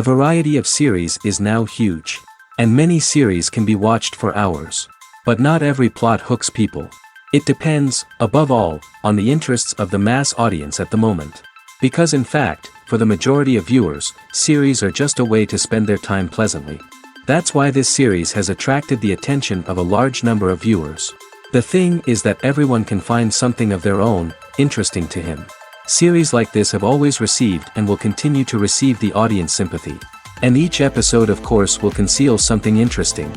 variety of series is now huge. And many series can be watched for hours. But not every plot hooks people. It depends, above all, on the interests of the mass audience at the moment. Because in fact, for the majority of viewers, series are just a way to spend their time pleasantly. That's why this series has attracted the attention of a large number of viewers. The thing is that everyone can find something of their own, interesting to him. Series like this have always received and will continue to receive the audience sympathy. And each episode of course will conceal something interesting.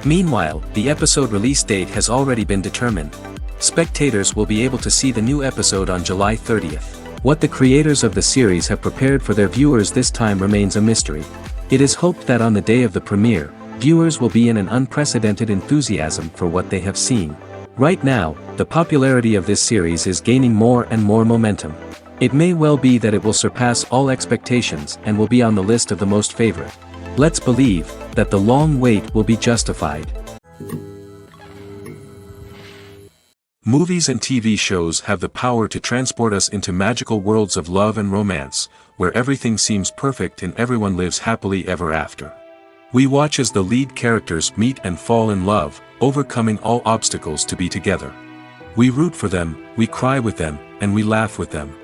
Meanwhile, the episode release date has already been determined. Spectators will be able to see the new episode on July 30th. What the creators of the series have prepared for their viewers this time remains a mystery. It is hoped that on the day of the premiere, viewers will be in an unprecedented enthusiasm for what they have seen. Right now, the popularity of this series is gaining more and more momentum. It may well be that it will surpass all expectations and will be on the list of the most favorite. Let's believe that the long wait will be justified. Movies and TV shows have the power to transport us into magical worlds of love and romance, where everything seems perfect and everyone lives happily ever after. We watch as the lead characters meet and fall in love, overcoming all obstacles to be together. We root for them, we cry with them, and we laugh with them.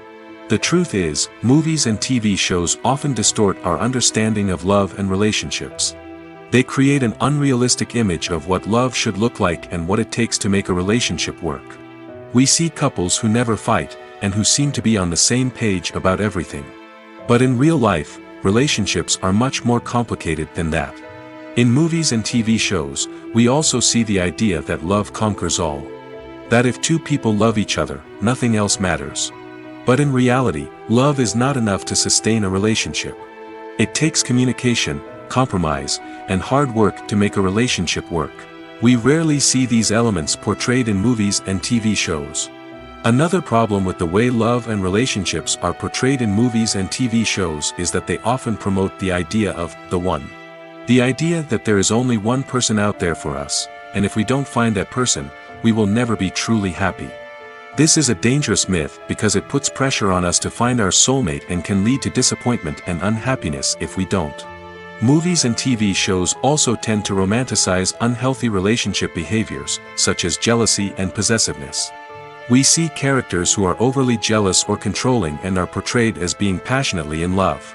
The truth is, movies and TV shows often distort our understanding of love and relationships. They create an unrealistic image of what love should look like and what it takes to make a relationship work. We see couples who never fight, and who seem to be on the same page about everything. But in real life, relationships are much more complicated than that. In movies and TV shows, we also see the idea that love conquers all. That if two people love each other, nothing else matters. But in reality, love is not enough to sustain a relationship. It takes communication, compromise, and hard work to make a relationship work. We rarely see these elements portrayed in movies and TV shows. Another problem with the way love and relationships are portrayed in movies and TV shows is that they often promote the idea of the one. The idea that there is only one person out there for us, and if we don't find that person, we will never be truly happy. This is a dangerous myth because it puts pressure on us to find our soulmate and can lead to disappointment and unhappiness if we don't. Movies and TV shows also tend to romanticize unhealthy relationship behaviors, such as jealousy and possessiveness. We see characters who are overly jealous or controlling and are portrayed as being passionately in love.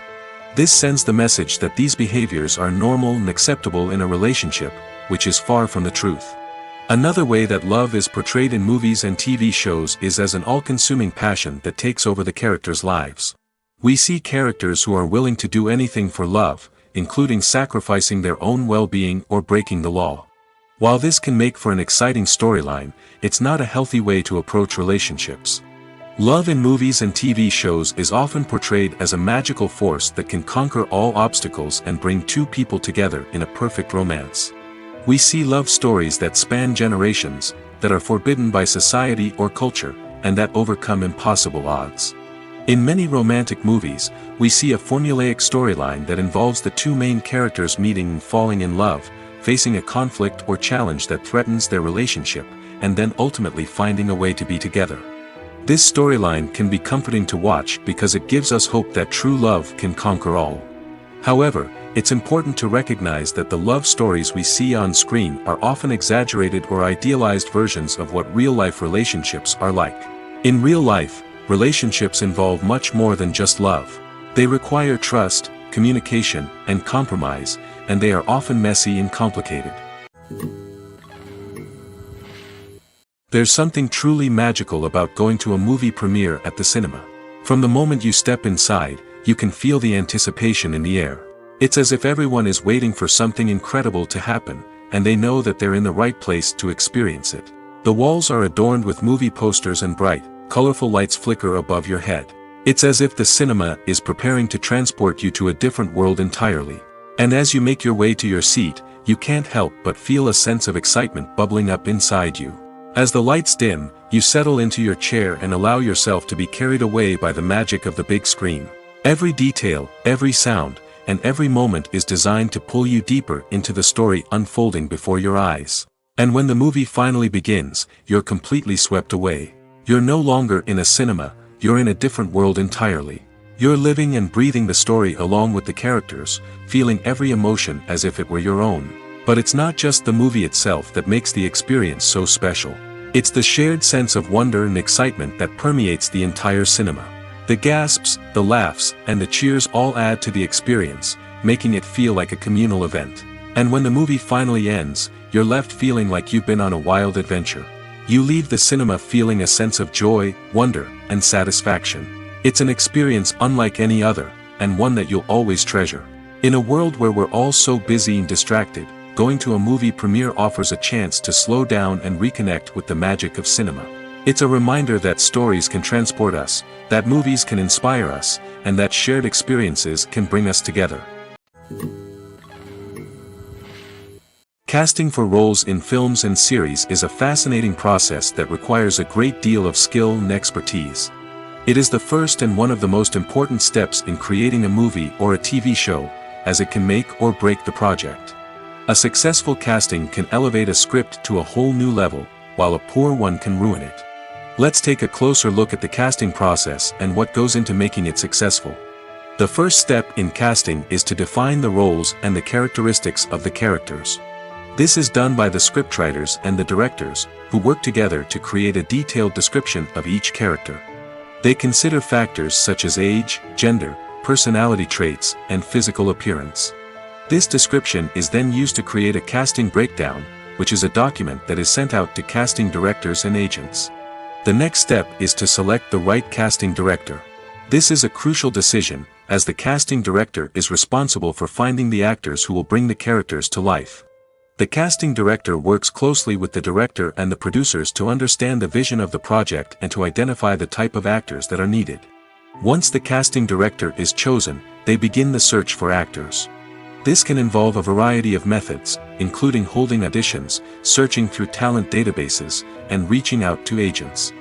This sends the message that these behaviors are normal and acceptable in a relationship, which is far from the truth. Another way that love is portrayed in movies and TV shows is as an all-consuming passion that takes over the characters' lives. We see characters who are willing to do anything for love, including sacrificing their own well-being or breaking the law. While this can make for an exciting storyline, it's not a healthy way to approach relationships. Love in movies and TV shows is often portrayed as a magical force that can conquer all obstacles and bring two people together in a perfect romance. We see love stories that span generations, that are forbidden by society or culture, and that overcome impossible odds. In many romantic movies, we see a formulaic storyline that involves the two main characters meeting and falling in love, facing a conflict or challenge that threatens their relationship, and then ultimately finding a way to be together. This storyline can be comforting to watch because it gives us hope that true love can conquer all. However, it's important to recognize that the love stories we see on screen are often exaggerated or idealized versions of what real-life relationships are like. In real life, relationships involve much more than just love. They require trust, communication, and compromise, and they are often messy and complicated. There's something truly magical about going to a movie premiere at the cinema. From the moment you step inside, you can feel the anticipation in the air. It's as if everyone is waiting for something incredible to happen, and they know that they're in the right place to experience it. The walls are adorned with movie posters and bright, colorful lights flicker above your head. It's as if the cinema is preparing to transport you to a different world entirely. And as you make your way to your seat, you can't help but feel a sense of excitement bubbling up inside you. As the lights dim, you settle into your chair and allow yourself to be carried away by the magic of the big screen. Every detail, every sound, and every moment is designed to pull you deeper into the story unfolding before your eyes. And when the movie finally begins, you're completely swept away. You're no longer in a cinema, you're in a different world entirely. You're living and breathing the story along with the characters, feeling every emotion as if it were your own. But it's not just the movie itself that makes the experience so special. It's the shared sense of wonder and excitement that permeates the entire cinema. The gasps, the laughs, and the cheers all add to the experience, making it feel like a communal event. And when the movie finally ends, you're left feeling like you've been on a wild adventure. You leave the cinema feeling a sense of joy, wonder, and satisfaction. It's an experience unlike any other, and one that you'll always treasure. In a world where we're all so busy and distracted, going to a movie premiere offers a chance to slow down and reconnect with the magic of cinema. It's a reminder that stories can transport us, that movies can inspire us, and that shared experiences can bring us together. Casting for roles in films and series is a fascinating process that requires a great deal of skill and expertise. It is the first and one of the most important steps in creating a movie or a TV show, as it can make or break the project. A successful casting can elevate a script to a whole new level, while a poor one can ruin it. Let's take a closer look at the casting process and what goes into making it successful. The first step in casting is to define the roles and the characteristics of the characters. This is done by the scriptwriters and the directors, who work together to create a detailed description of each character. They consider factors such as age, gender, personality traits, and physical appearance. This description is then used to create a casting breakdown, which is a document that is sent out to casting directors and agents. The next step is to select the right casting director. This is a crucial decision, as the casting director is responsible for finding the actors who will bring the characters to life. The casting director works closely with the director and the producers to understand the vision of the project and to identify the type of actors that are needed. Once the casting director is chosen, they begin the search for actors. This can involve a variety of methods, including holding auditions, searching through talent databases, and reaching out to agents.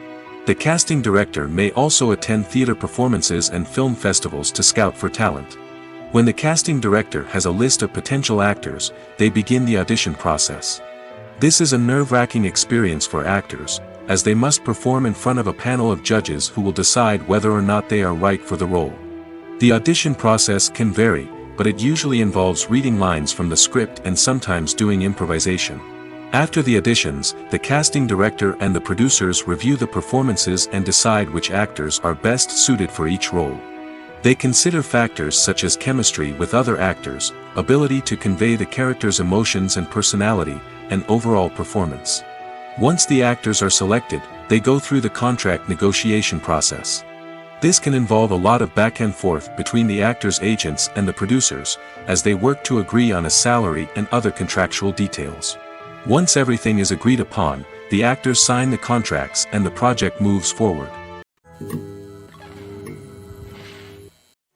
The casting director may also attend theater performances and film festivals to scout for talent. When the casting director has a list of potential actors, they begin the audition process. This is a nerve-wracking experience for actors, as they must perform in front of a panel of judges who will decide whether or not they are right for the role. The audition process can vary, but it usually involves reading lines from the script and sometimes doing improvisation. After the auditions, the casting director and the producers review the performances and decide which actors are best suited for each role. They consider factors such as chemistry with other actors, ability to convey the character's emotions and personality, and overall performance. Once the actors are selected, they go through the contract negotiation process. This can involve a lot of back and forth between the actors' agents and the producers, as they work to agree on a salary and other contractual details. Once everything is agreed upon, the actors sign the contracts and the project moves forward.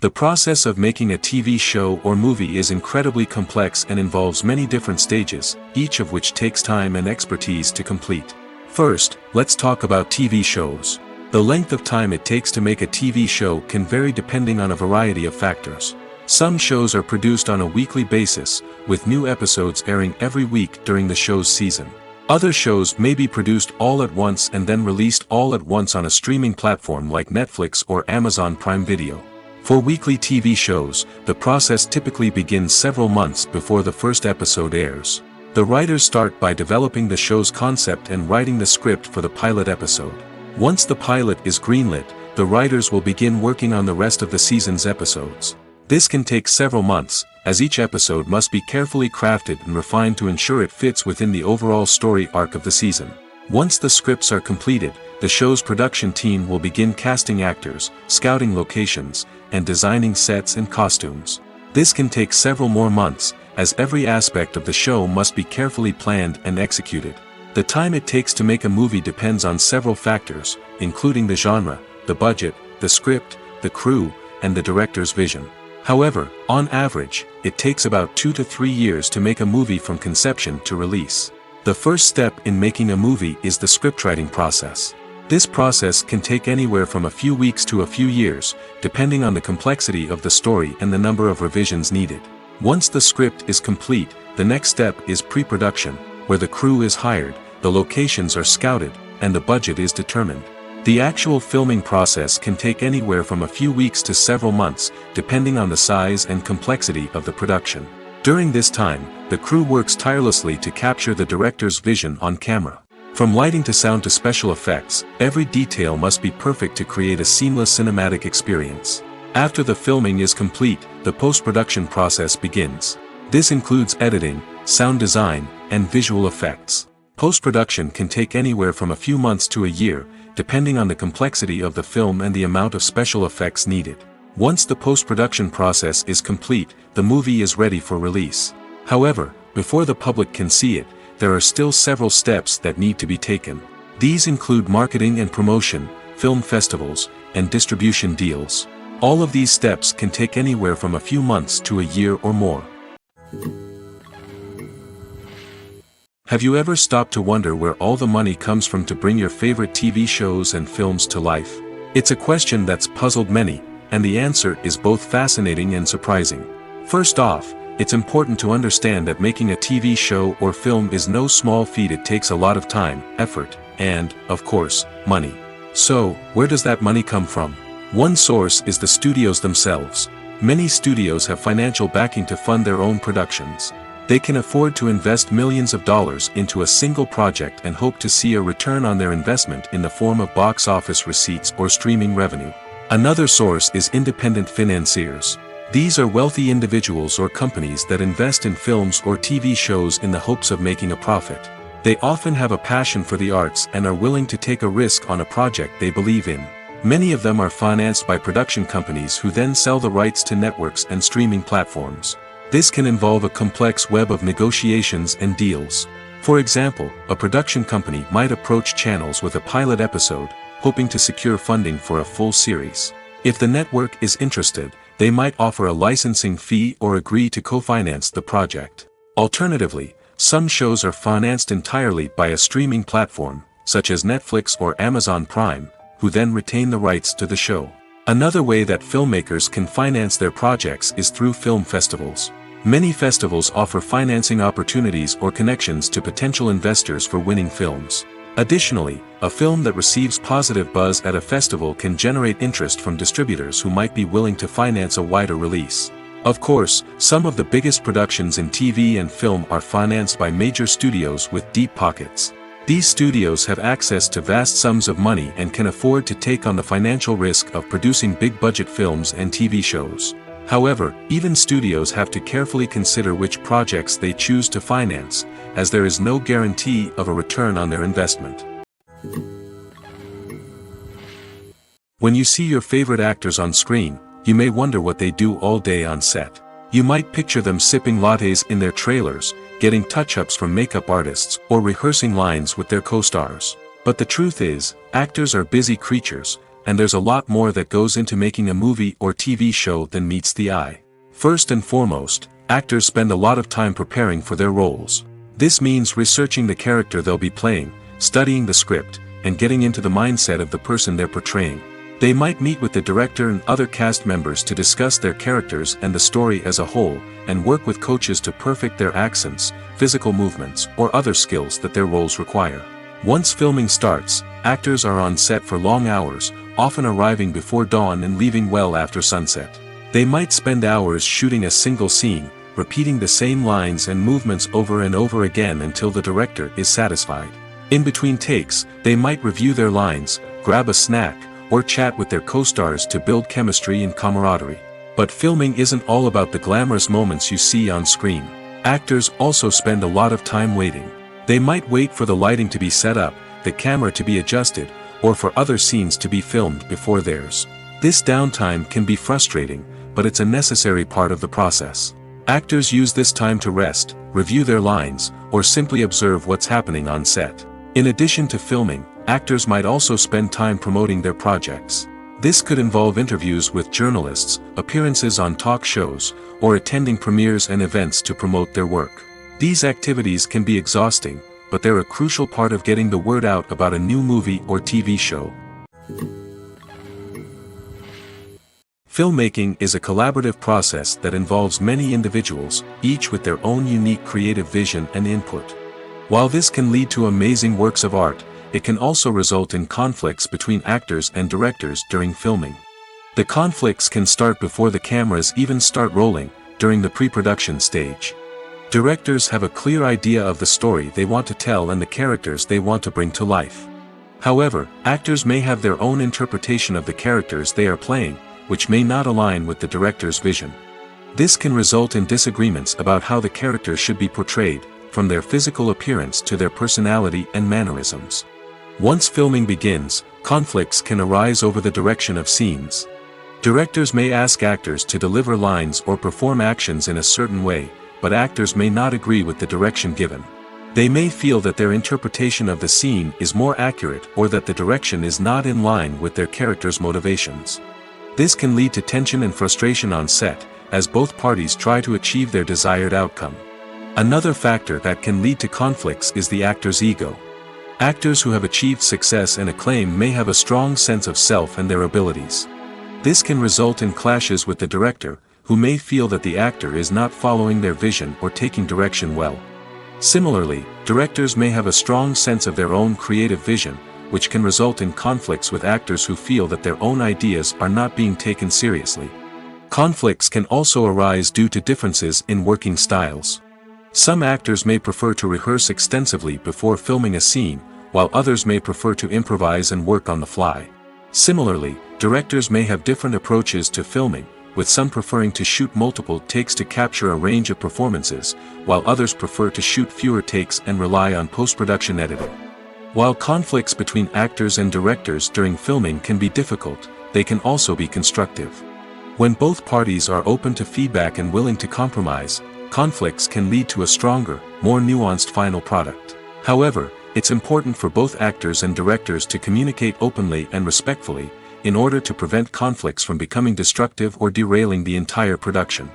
The process of making a TV show or movie is incredibly complex and involves many different stages, each of which takes time and expertise to complete. First, let's talk about TV shows. The length of time it takes to make a TV show can vary depending on a variety of factors. Some shows are produced on a weekly basis, with new episodes airing every week during the show's season. Other shows may be produced all at once and then released all at once on a streaming platform like Netflix or Amazon Prime Video. For weekly TV shows, the process typically begins several months before the first episode airs. The writers start by developing the show's concept and writing the script for the pilot episode. Once the pilot is greenlit, the writers will begin working on the rest of the season's episodes. This can take several months, as each episode must be carefully crafted and refined to ensure it fits within the overall story arc of the season. Once the scripts are completed, the show's production team will begin casting actors, scouting locations, and designing sets and costumes. This can take several more months, as every aspect of the show must be carefully planned and executed. The time it takes to make a movie depends on several factors, including the genre, the budget, the script, the crew, and the director's vision. However, on average, it takes about 2 to 3 years to make a movie from conception to release. The first step in making a movie is the scriptwriting process. This process can take anywhere from a few weeks to a few years, depending on the complexity of the story and the number of revisions needed. Once the script is complete, the next step is pre-production, where the crew is hired, the locations are scouted, and the budget is determined. The actual filming process can take anywhere from a few weeks to several months, depending on the size and complexity of the production. During this time, the crew works tirelessly to capture the director's vision on camera. From lighting to sound to special effects, every detail must be perfect to create a seamless cinematic experience. After the filming is complete, the post-production process begins. This includes editing, sound design, and visual effects. Post-production can take anywhere from a few months to a year, depending on the complexity of the film and the amount of special effects needed. Once the post-production process is complete, the movie is ready for release. However, before the public can see it, there are still several steps that need to be taken. These include marketing and promotion, film festivals, and distribution deals. All of these steps can take anywhere from a few months to a year or more. Have you ever stopped to wonder where all the money comes from to bring your favorite TV shows and films to life? It's a question that's puzzled many, and the answer is both fascinating and surprising. First off, it's important to understand that making a TV show or film is no small feat. It takes a lot of time, effort, and, of course, money. So, where does that money come from? One source is the studios themselves. Many studios have financial backing to fund their own productions. They can afford to invest millions of dollars into a single project and hope to see a return on their investment in the form of box office receipts or streaming revenue. Another source is independent financiers. These are wealthy individuals or companies that invest in films or TV shows in the hopes of making a profit. They often have a passion for the arts and are willing to take a risk on a project they believe in. Many of them are financed by production companies who then sell the rights to networks and streaming platforms. This can involve a complex web of negotiations and deals. For example, a production company might approach channels with a pilot episode, hoping to secure funding for a full series. If the network is interested, they might offer a licensing fee or agree to co-finance the project. Alternatively, some shows are financed entirely by a streaming platform, such as Netflix or Amazon Prime, who then retain the rights to the show. Another way that filmmakers can finance their projects is through film festivals. Many festivals offer financing opportunities or connections to potential investors for winning films. Additionally, a film that receives positive buzz at a festival can generate interest from distributors who might be willing to finance a wider release. Of course, some of the biggest productions in TV and film are financed by major studios with deep pockets. These studios have access to vast sums of money and can afford to take on the financial risk of producing big-budget films and TV shows. However, even studios have to carefully consider which projects they choose to finance, as there is no guarantee of a return on their investment. When you see your favorite actors on screen, you may wonder what they do all day on set. You might picture them sipping lattes in their trailers, getting touch-ups from makeup artists, or rehearsing lines with their co-stars. But the truth is, actors are busy creatures, and there's a lot more that goes into making a movie or TV show than meets the eye. First and foremost, actors spend a lot of time preparing for their roles. This means researching the character they'll be playing, studying the script, and getting into the mindset of the person they're portraying. They might meet with the director and other cast members to discuss their characters and the story as a whole, and work with coaches to perfect their accents, physical movements, or other skills that their roles require. Once filming starts, actors are on set for long hours, often arriving before dawn and leaving well after sunset. They might spend hours shooting a single scene, repeating the same lines and movements over and over again until the director is satisfied. In between takes, they might review their lines, grab a snack, or chat with their co-stars to build chemistry and camaraderie. But filming isn't all about the glamorous moments you see on screen. Actors also spend a lot of time waiting. They might wait for the lighting to be set up, the camera to be adjusted, or for other scenes to be filmed before theirs. This downtime can be frustrating, but it's a necessary part of the process. Actors use this time to rest, review their lines, or simply observe what's happening on set. In addition to filming, actors might also spend time promoting their projects. This could involve interviews with journalists, appearances on talk shows, or attending premieres and events to promote their work. These activities can be exhausting, but they're a crucial part of getting the word out about a new movie or TV show. Filmmaking is a collaborative process that involves many individuals, each with their own unique creative vision and input. While this can lead to amazing works of art, it can also result in conflicts between actors and directors during filming. The conflicts can start before the cameras even start rolling, during the pre-production stage. Directors have a clear idea of the story they want to tell and the characters they want to bring to life. However, actors may have their own interpretation of the characters they are playing, which may not align with the director's vision. This can result in disagreements about how the characters should be portrayed, from their physical appearance to their personality and mannerisms. Once filming begins, conflicts can arise over the direction of scenes. Directors may ask actors to deliver lines or perform actions in a certain way, but actors may not agree with the direction given. They may feel that their interpretation of the scene is more accurate or that the direction is not in line with their character's motivations. This can lead to tension and frustration on set, as both parties try to achieve their desired outcome. Another factor that can lead to conflicts is the actor's ego. Actors who have achieved success and acclaim may have a strong sense of self and their abilities. This can result in clashes with the director, who may feel that the actor is not following their vision or taking direction well. Similarly, directors may have a strong sense of their own creative vision, which can result in conflicts with actors who feel that their own ideas are not being taken seriously. Conflicts can also arise due to differences in working styles. Some actors may prefer to rehearse extensively before filming a scene, while others may prefer to improvise and work on the fly. Similarly, directors may have different approaches to filming, with some preferring to shoot multiple takes to capture a range of performances, while others prefer to shoot fewer takes and rely on post-production editing. While conflicts between actors and directors during filming can be difficult, they can also be constructive. When both parties are open to feedback and willing to compromise, conflicts can lead to a stronger, more nuanced final product. However, it's important for both actors and directors to communicate openly and respectfully, in order to prevent conflicts from becoming destructive or derailing the entire production.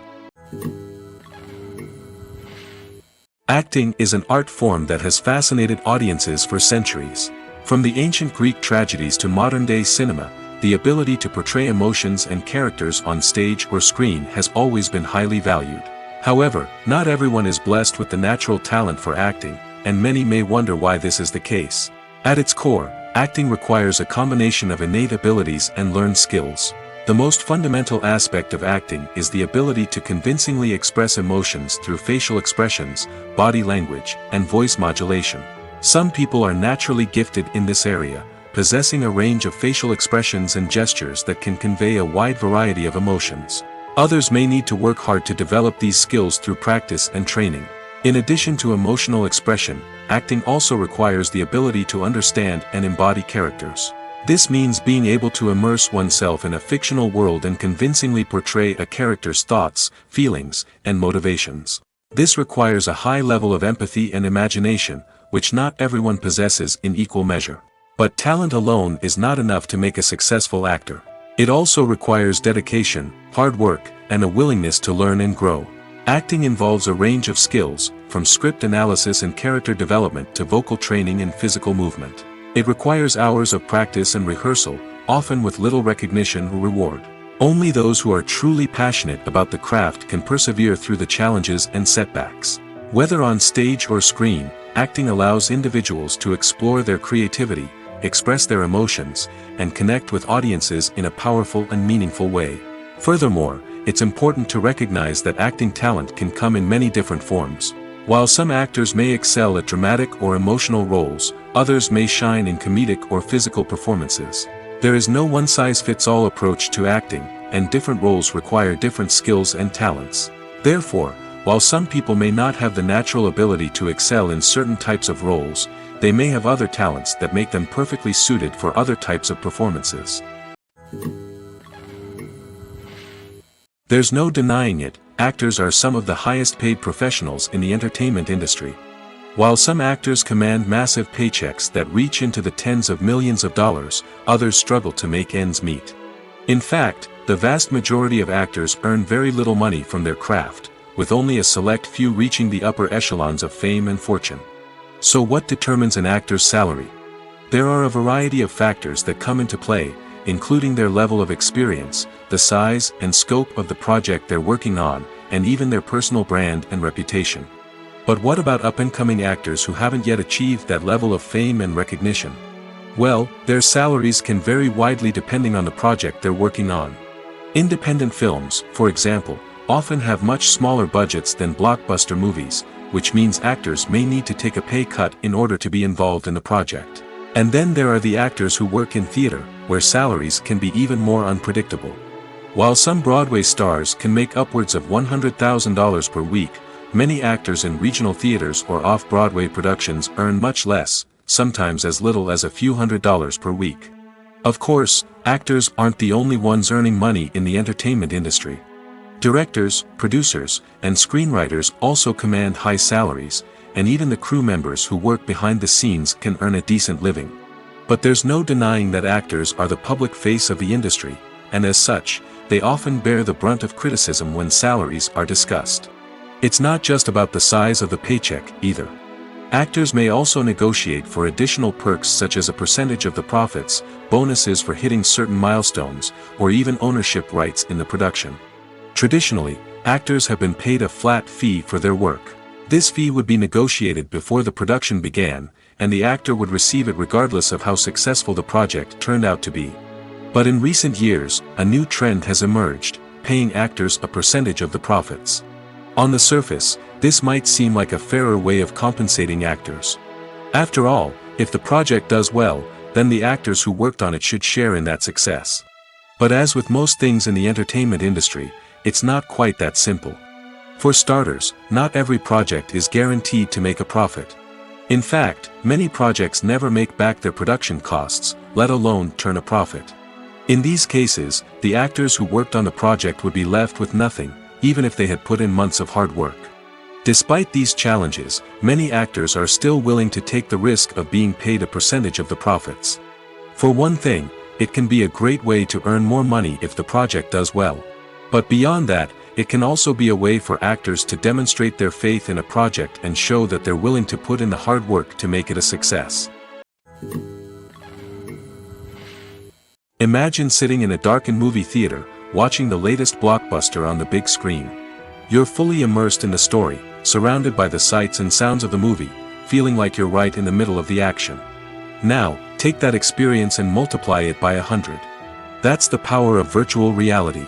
Acting is an art form that has fascinated audiences for centuries. From the ancient Greek tragedies to modern-day cinema, the ability to portray emotions and characters on stage or screen has always been highly valued. However, not everyone is blessed with the natural talent for acting, and many may wonder why this is the case. At its core, acting requires a combination of innate abilities and learned skills. The most fundamental aspect of acting is the ability to convincingly express emotions through facial expressions, body language, and voice modulation. Some people are naturally gifted in this area, possessing a range of facial expressions and gestures that can convey a wide variety of emotions. Others may need to work hard to develop these skills through practice and training. In addition to emotional expression, acting also requires the ability to understand and embody characters. This means being able to immerse oneself in a fictional world and convincingly portray a character's thoughts, feelings, and motivations. This requires a high level of empathy and imagination, which not everyone possesses in equal measure. But talent alone is not enough to make a successful actor. It also requires dedication, hard work, and a willingness to learn and grow. Acting involves a range of skills, from script analysis and character development to vocal training and physical movement. It requires hours of practice and rehearsal, often with little recognition or reward. Only those who are truly passionate about the craft can persevere through the challenges and setbacks. Whether on stage or screen, acting allows individuals to explore their creativity, express their emotions, and connect with audiences in a powerful and meaningful way. Furthermore, it's important to recognize that acting talent can come in many different forms. While some actors may excel at dramatic or emotional roles, others may shine in comedic or physical performances. There is no one-size-fits-all approach to acting, and different roles require different skills and talents. Therefore, while some people may not have the natural ability to excel in certain types of roles, they may have other talents that make them perfectly suited for other types of performances. There's no denying it, actors are some of the highest paid professionals in the entertainment industry. While some actors command massive paychecks that reach into the tens of millions of dollars, others struggle to make ends meet. In fact, the vast majority of actors earn very little money from their craft, with only a select few reaching the upper echelons of fame and fortune. So what determines an actor's salary? There are a variety of factors that come into play, including their level of experience, the size and scope of the project they're working on, and even their personal brand and reputation. But what about up-and-coming actors who haven't yet achieved that level of fame and recognition? Well, their salaries can vary widely depending on the project they're working on. Independent films, for example, often have much smaller budgets than blockbuster movies, which means actors may need to take a pay cut in order to be involved in the project. And then there are the actors who work in theater, where salaries can be even more unpredictable. While some Broadway stars can make upwards of $100,000 per week, many actors in regional theaters or off-Broadway productions earn much less, sometimes as little as a few $100s per week. Of course, actors aren't the only ones earning money in the entertainment industry. Directors, producers, and screenwriters also command high salaries, and even the crew members who work behind the scenes can earn a decent living. But there's no denying that actors are the public face of the industry, and as such, they often bear the brunt of criticism when salaries are discussed. It's not just about the size of the paycheck, either. Actors may also negotiate for additional perks such as a percentage of the profits, bonuses for hitting certain milestones, or even ownership rights in the production. Traditionally, actors have been paid a flat fee for their work. This fee would be negotiated before the production began, and the actor would receive it regardless of how successful the project turned out to be. But in recent years, a new trend has emerged, paying actors a percentage of the profits. On the surface, this might seem like a fairer way of compensating actors. After all, if the project does well, then the actors who worked on it should share in that success. But as with most things in the entertainment industry, it's not quite that simple. For starters, not every project is guaranteed to make a profit. In fact, many projects never make back their production costs, let alone turn a profit. In these cases, the actors who worked on the project would be left with nothing, even if they had put in months of hard work. Despite these challenges, many actors are still willing to take the risk of being paid a percentage of the profits. For one thing, it can be a great way to earn more money if the project does well. But beyond that, it can also be a way for actors to demonstrate their faith in a project and show that they're willing to put in the hard work to make it a success. Imagine sitting in a darkened movie theater, watching the latest blockbuster on the big screen. You're fully immersed in the story, surrounded by the sights and sounds of the movie, feeling like you're right in the middle of the action. Now, take that experience and multiply it by 100. That's the power of virtual reality.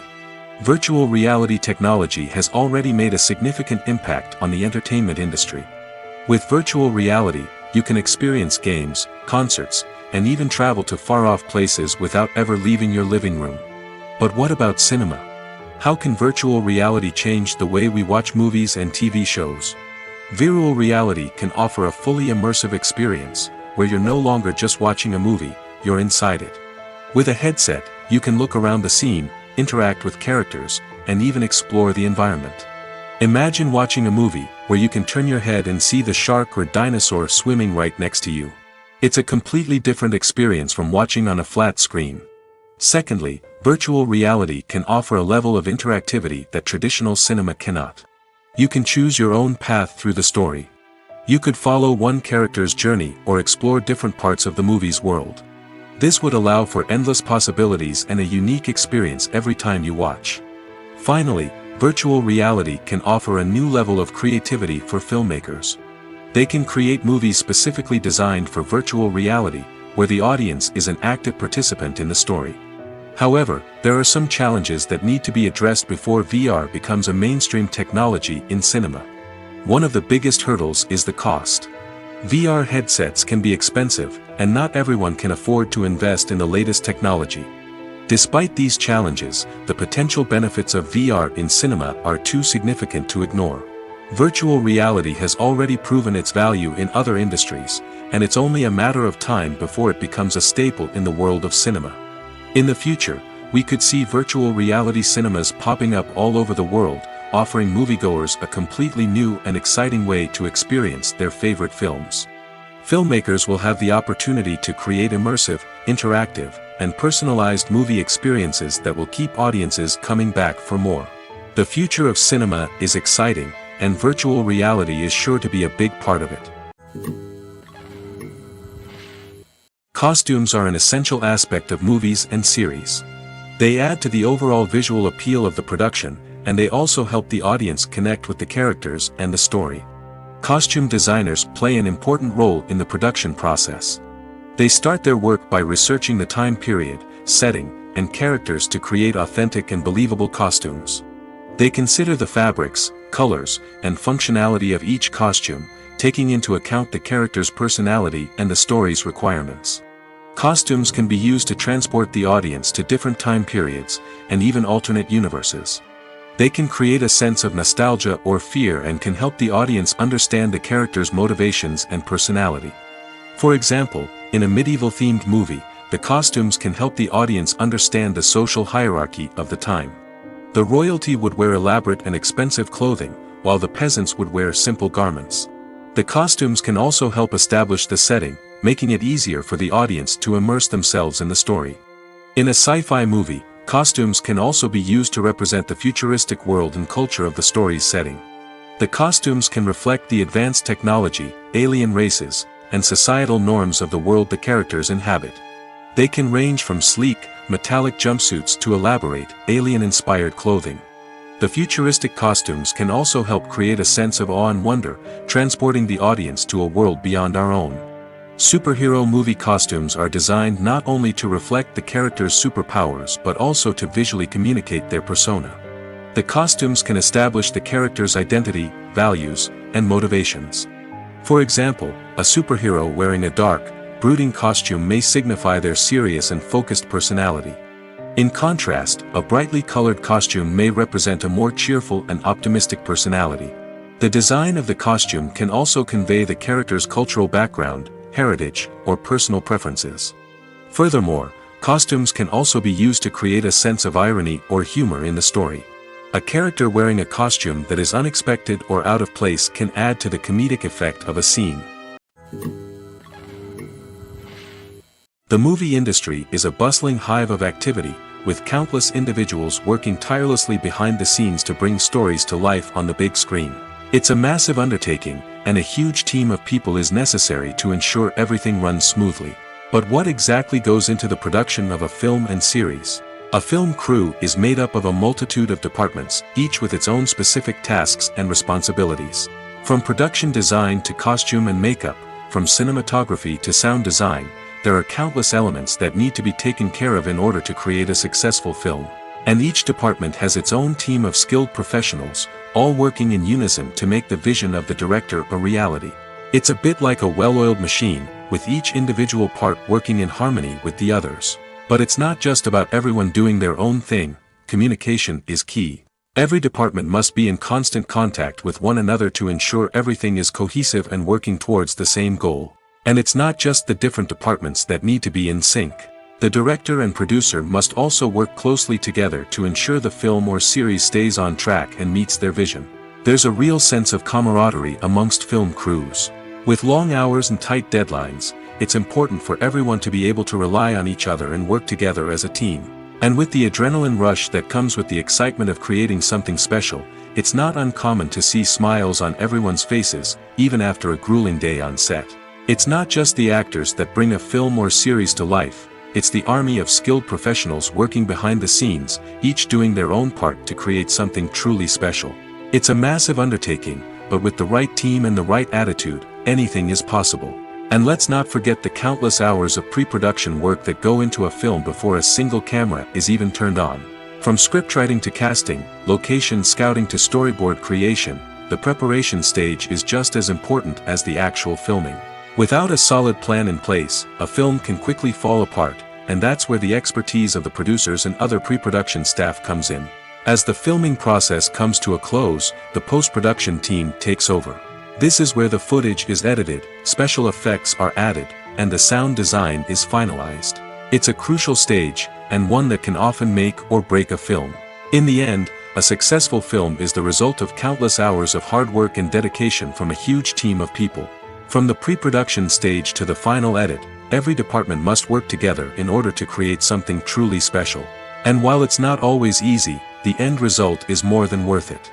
Virtual reality technology has already made a significant impact on the entertainment industry. With virtual reality, you can experience games, concerts, and even travel to far-off places without ever leaving your living room. But what about cinema? How can virtual reality change the way we watch movies and TV shows? Virtual reality can offer a fully immersive experience, where you're no longer just watching a movie, you're inside it. With a headset, you can look around the scene, interact with characters, and even explore the environment. Imagine watching a movie, where you can turn your head and see the shark or dinosaur swimming right next to you. It's a completely different experience from watching on a flat screen. Secondly, virtual reality can offer a level of interactivity that traditional cinema cannot. You can choose your own path through the story. You could follow one character's journey or explore different parts of the movie's world. This would allow for endless possibilities and a unique experience every time you watch. Finally, virtual reality can offer a new level of creativity for filmmakers. They can create movies specifically designed for virtual reality, where the audience is an active participant in the story. However, there are some challenges that need to be addressed before VR becomes a mainstream technology in cinema. One of the biggest hurdles is the cost. VR headsets can be expensive, and not everyone can afford to invest in the latest technology. Despite these challenges, the potential benefits of VR in cinema are too significant to ignore. Virtual reality has already proven its value in other industries, and it's only a matter of time before it becomes a staple in the world of cinema. In the future, we could see virtual reality cinemas popping up all over the world, offering moviegoers a completely new and exciting way to experience their favorite films. Filmmakers will have the opportunity to create immersive, interactive, and personalized movie experiences that will keep audiences coming back for more. The future of cinema is exciting, and virtual reality is sure to be a big part of it. Costumes are an essential aspect of movies and series. They add to the overall visual appeal of the production, and they also help the audience connect with the characters and the story. Costume designers play an important role in the production process. They start their work by researching the time period, setting, and characters to create authentic and believable costumes. They consider the fabrics, colors, and functionality of each costume, taking into account the character's personality and the story's requirements. Costumes can be used to transport the audience to different time periods, and even alternate universes. They can create a sense of nostalgia or fear and can help the audience understand the character's motivations and personality. For example, in a medieval-themed movie, the costumes can help the audience understand the social hierarchy of the time. The royalty would wear elaborate and expensive clothing, while the peasants would wear simple garments. The costumes can also help establish the setting, making it easier for the audience to immerse themselves in the story. In a sci-fi movie, costumes can also be used to represent the futuristic world and culture of the story's setting. The costumes can reflect the advanced technology, alien races, and societal norms of the world the characters inhabit. They can range from sleek, metallic jumpsuits to elaborate, alien-inspired clothing. The futuristic costumes can also help create a sense of awe and wonder, transporting the audience to a world beyond our own. Superhero movie costumes are designed not only to reflect the character's superpowers but also to visually communicate their persona. The costumes can establish the character's identity, values, and motivations. For example, a superhero wearing a dark, brooding costume may signify their serious and focused personality. In contrast, a brightly colored costume may represent a more cheerful and optimistic personality. The design of the costume can also convey the character's cultural background, heritage, or personal preferences. Furthermore, costumes can also be used to create a sense of irony or humor in the story. A character wearing a costume that is unexpected or out of place can add to the comedic effect of a scene. The movie industry is a bustling hive of activity, with countless individuals working tirelessly behind the scenes to bring stories to life on the big screen. It's a massive undertaking, and a huge team of people is necessary to ensure everything runs smoothly. But what exactly goes into the production of a film and series? A film crew is made up of a multitude of departments, each with its own specific tasks and responsibilities. From production design to costume and makeup, from cinematography to sound design, there are countless elements that need to be taken care of in order to create a successful film. And each department has its own team of skilled professionals, all working in unison to make the vision of the director a reality. It's a bit like a well-oiled machine, with each individual part working in harmony with the others. But it's not just about everyone doing their own thing. Communication is key. Every department must be in constant contact with one another to ensure everything is cohesive and working towards the same goal. And it's not just the different departments that need to be in sync. The director and producer must also work closely together to ensure the film or series stays on track and meets their vision. There's a real sense of camaraderie amongst film crews. With long hours and tight deadlines, it's important for everyone to be able to rely on each other and work together as a team. And with the adrenaline rush that comes with the excitement of creating something special, it's not uncommon to see smiles on everyone's faces, even after a grueling day on set. It's not just the actors that bring a film or series to life. It's the army of skilled professionals working behind the scenes, each doing their own part to create something truly special. It's a massive undertaking, but with the right team and the right attitude, anything is possible. And let's not forget the countless hours of pre-production work that go into a film before a single camera is even turned on. From scriptwriting to casting, location scouting to storyboard creation, the preparation stage is just as important as the actual filming. Without a solid plan in place, a film can quickly fall apart, and that's where the expertise of the producers and other pre-production staff comes in. As the filming process comes to a close, the post-production team takes over. This is where the footage is edited, special effects are added, and the sound design is finalized. It's a crucial stage, and one that can often make or break a film. In the end, a successful film is the result of countless hours of hard work and dedication from a huge team of people. From the pre-production stage to the final edit, every department must work together in order to create something truly special. And while it's not always easy, the end result is more than worth it.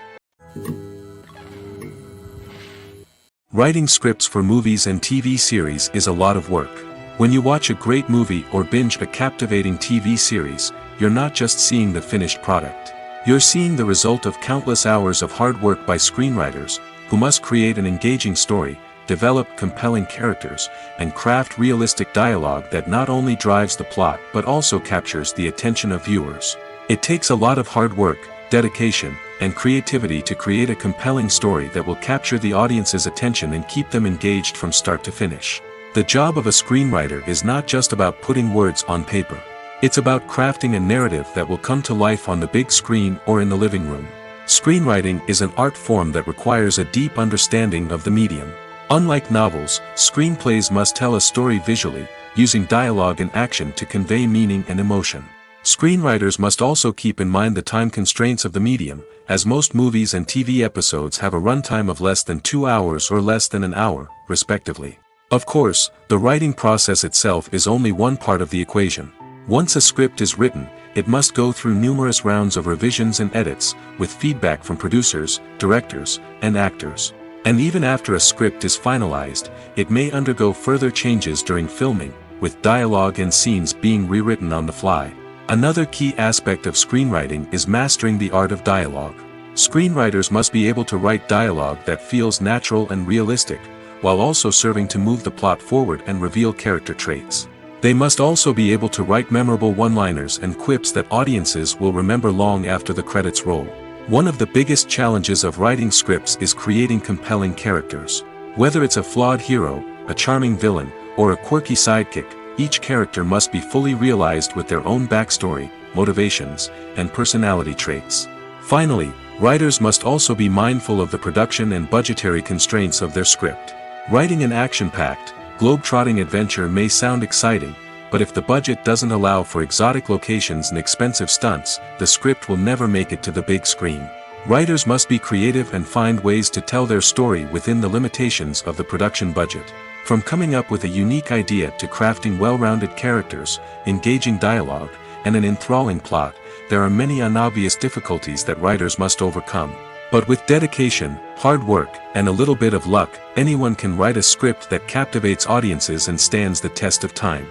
Writing scripts for movies and TV series is a lot of work. When you watch a great movie or binge a captivating TV series, you're not just seeing the finished product. You're seeing the result of countless hours of hard work by screenwriters, who must create an engaging story, develop compelling characters, and craft realistic dialogue that not only drives the plot but also captures the attention of viewers. It takes a lot of hard work, dedication, and creativity to create a compelling story that will capture the audience's attention and keep them engaged from start to finish. The job of a screenwriter is not just about putting words on paper. It's about crafting a narrative that will come to life on the big screen or in the living room. Screenwriting is an art form that requires a deep understanding of the medium. Unlike novels, screenplays must tell a story visually, using dialogue and action to convey meaning and emotion. Screenwriters must also keep in mind the time constraints of the medium, as most movies and TV episodes have a runtime of less than 2 hours or less than an hour, respectively. Of course, the writing process itself is only one part of the equation. Once a script is written, it must go through numerous rounds of revisions and edits, with feedback from producers, directors, and actors. And even after a script is finalized, it may undergo further changes during filming, with dialogue and scenes being rewritten on the fly. Another key aspect of screenwriting is mastering the art of dialogue. Screenwriters must be able to write dialogue that feels natural and realistic, while also serving to move the plot forward and reveal character traits. They must also be able to write memorable one-liners and quips that audiences will remember long after the credits roll. One of the biggest challenges of writing scripts is creating compelling characters. Whether it's a flawed hero, a charming villain, or a quirky sidekick, each character must be fully realized with their own backstory, motivations, and personality traits. Finally, writers must also be mindful of the production and budgetary constraints of their script. Writing an action-packed, globe-trotting adventure may sound exciting, but if the budget doesn't allow for exotic locations and expensive stunts, the script will never make it to the big screen. Writers must be creative and find ways to tell their story within the limitations of the production budget. From coming up with a unique idea to crafting well-rounded characters, engaging dialogue, and an enthralling plot, there are many unobvious difficulties that writers must overcome. But with dedication, hard work, and a little bit of luck, anyone can write a script that captivates audiences and stands the test of time.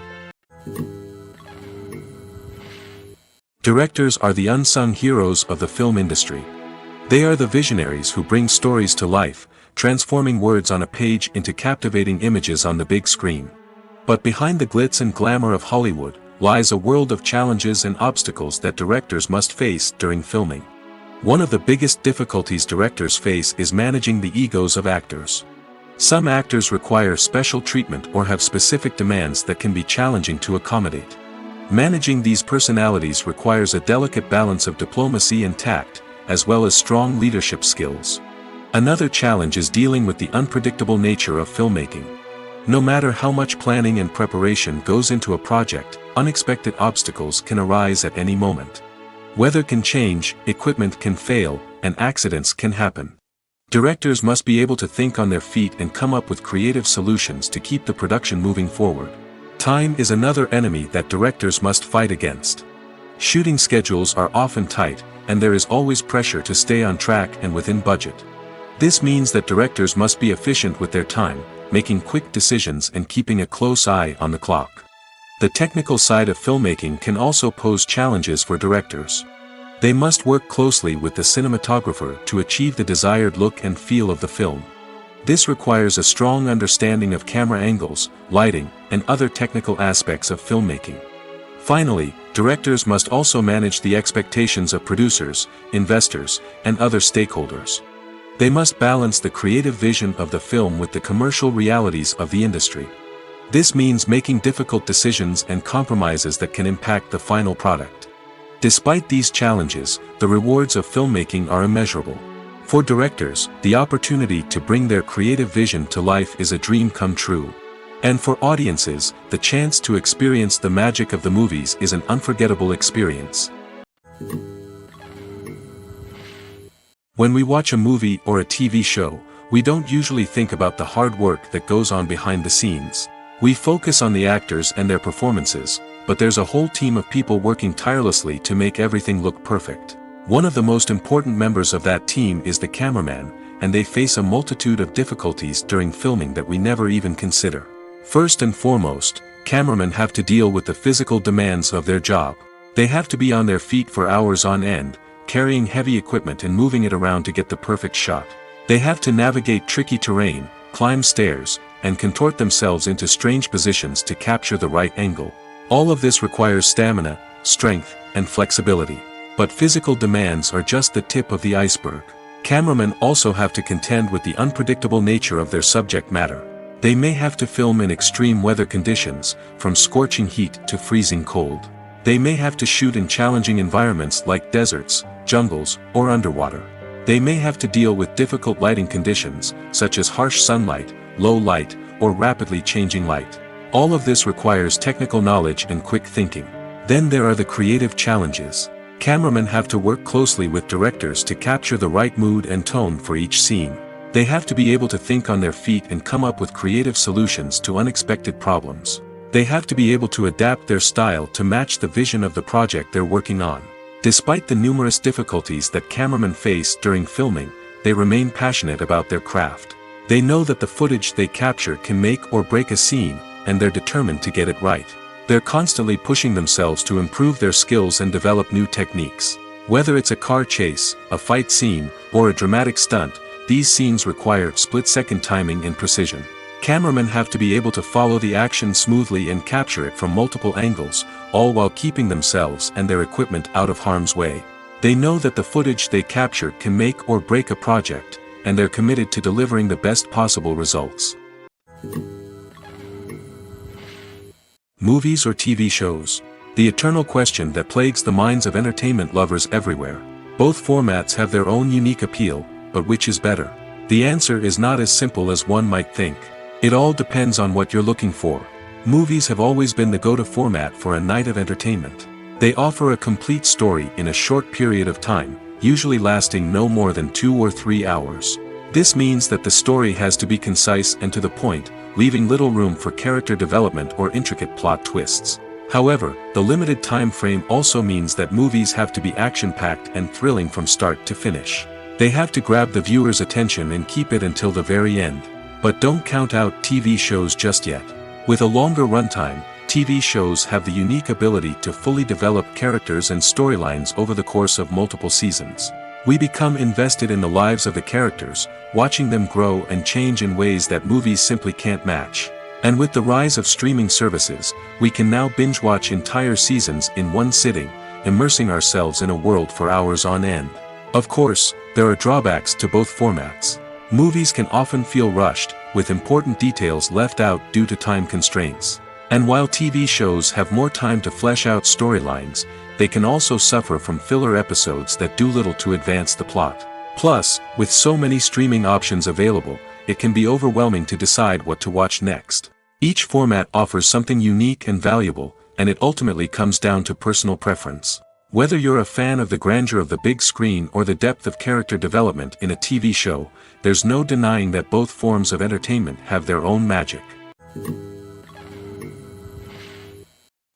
Directors are the unsung heroes of the film industry. They are the visionaries who bring stories to life, transforming words on a page into captivating images on the big screen. But behind the glitz and glamour of Hollywood, lies a world of challenges and obstacles that directors must face during filming. One of the biggest difficulties directors face is managing the egos of actors. Some actors require special treatment or have specific demands that can be challenging to accommodate. Managing these personalities requires a delicate balance of diplomacy and tact, as well as strong leadership skills. Another challenge is dealing with the unpredictable nature of filmmaking. No matter how much planning and preparation goes into a project, unexpected obstacles can arise at any moment. Weather can change, equipment can fail, and accidents can happen. Directors must be able to think on their feet and come up with creative solutions to keep the production moving forward. Time is another enemy that directors must fight against. Shooting schedules are often tight, and there is always pressure to stay on track and within budget. This means that directors must be efficient with their time, making quick decisions and keeping a close eye on the clock. The technical side of filmmaking can also pose challenges for directors. They must work closely with the cinematographer to achieve the desired look and feel of the film. This requires a strong understanding of camera angles, lighting, and other technical aspects of filmmaking. Finally, directors must also manage the expectations of producers, investors, and other stakeholders. They must balance the creative vision of the film with the commercial realities of the industry. This means making difficult decisions and compromises that can impact the final product. Despite these challenges, the rewards of filmmaking are immeasurable. For directors, the opportunity to bring their creative vision to life is a dream come true. And for audiences, the chance to experience the magic of the movies is an unforgettable experience. When we watch a movie or a TV show, we don't usually think about the hard work that goes on behind the scenes. We focus on the actors and their performances, but there's a whole team of people working tirelessly to make everything look perfect. One of the most important members of that team is the cameraman, and they face a multitude of difficulties during filming that we never even consider. First and foremost, cameramen have to deal with the physical demands of their job. They have to be on their feet for hours on end, carrying heavy equipment and moving it around to get the perfect shot. They have to navigate tricky terrain, climb stairs, and contort themselves into strange positions to capture the right angle. All of this requires stamina, strength, and flexibility. But physical demands are just the tip of the iceberg. Cameramen also have to contend with the unpredictable nature of their subject matter. They may have to film in extreme weather conditions, from scorching heat to freezing cold. They may have to shoot in challenging environments like deserts, jungles, or underwater. They may have to deal with difficult lighting conditions, such as harsh sunlight, low light, or rapidly changing light. All of this requires technical knowledge and quick thinking. Then there are the creative challenges. Cameramen have to work closely with directors to capture the right mood and tone for each scene. They have to be able to think on their feet and come up with creative solutions to unexpected problems. They have to be able to adapt their style to match the vision of the project they're working on. Despite the numerous difficulties that cameramen face during filming, they remain passionate about their craft. They know that the footage they capture can make or break a scene, and they're determined to get it right. They're constantly pushing themselves to improve their skills and develop new techniques. Whether it's a car chase, a fight scene, or a dramatic stunt, these scenes require split-second timing and precision. Cameramen have to be able to follow the action smoothly and capture it from multiple angles, all while keeping themselves and their equipment out of harm's way. They know that the footage they capture can make or break a project, and they're committed to delivering the best possible results. Movies or TV shows? The eternal question that plagues the minds of entertainment lovers everywhere. Both formats have their own unique appeal, but which is better? The answer is not as simple as one might think. It all depends on what you're looking for. Movies have always been the go-to format for a night of entertainment. They offer a complete story in a short period of time, usually lasting no more than 2 or 3 hours. This means that the story has to be concise and to the point, leaving little room for character development or intricate plot twists. However, the limited time frame also means that movies have to be action-packed and thrilling from start to finish. They have to grab the viewer's attention and keep it until the very end. But don't count out TV shows just yet. With a longer runtime, TV shows have the unique ability to fully develop characters and storylines over the course of multiple seasons. We become invested in the lives of the characters, watching them grow and change in ways that movies simply can't match. And with the rise of streaming services, we can now binge-watch entire seasons in one sitting, immersing ourselves in a world for hours on end. Of course, there are drawbacks to both formats. Movies can often feel rushed, with important details left out due to time constraints. And while TV shows have more time to flesh out storylines, they can also suffer from filler episodes that do little to advance the plot. Plus, with so many streaming options available, it can be overwhelming to decide what to watch next. Each format offers something unique and valuable, and it ultimately comes down to personal preference. Whether you're a fan of the grandeur of the big screen or the depth of character development in a TV show, there's no denying that both forms of entertainment have their own magic.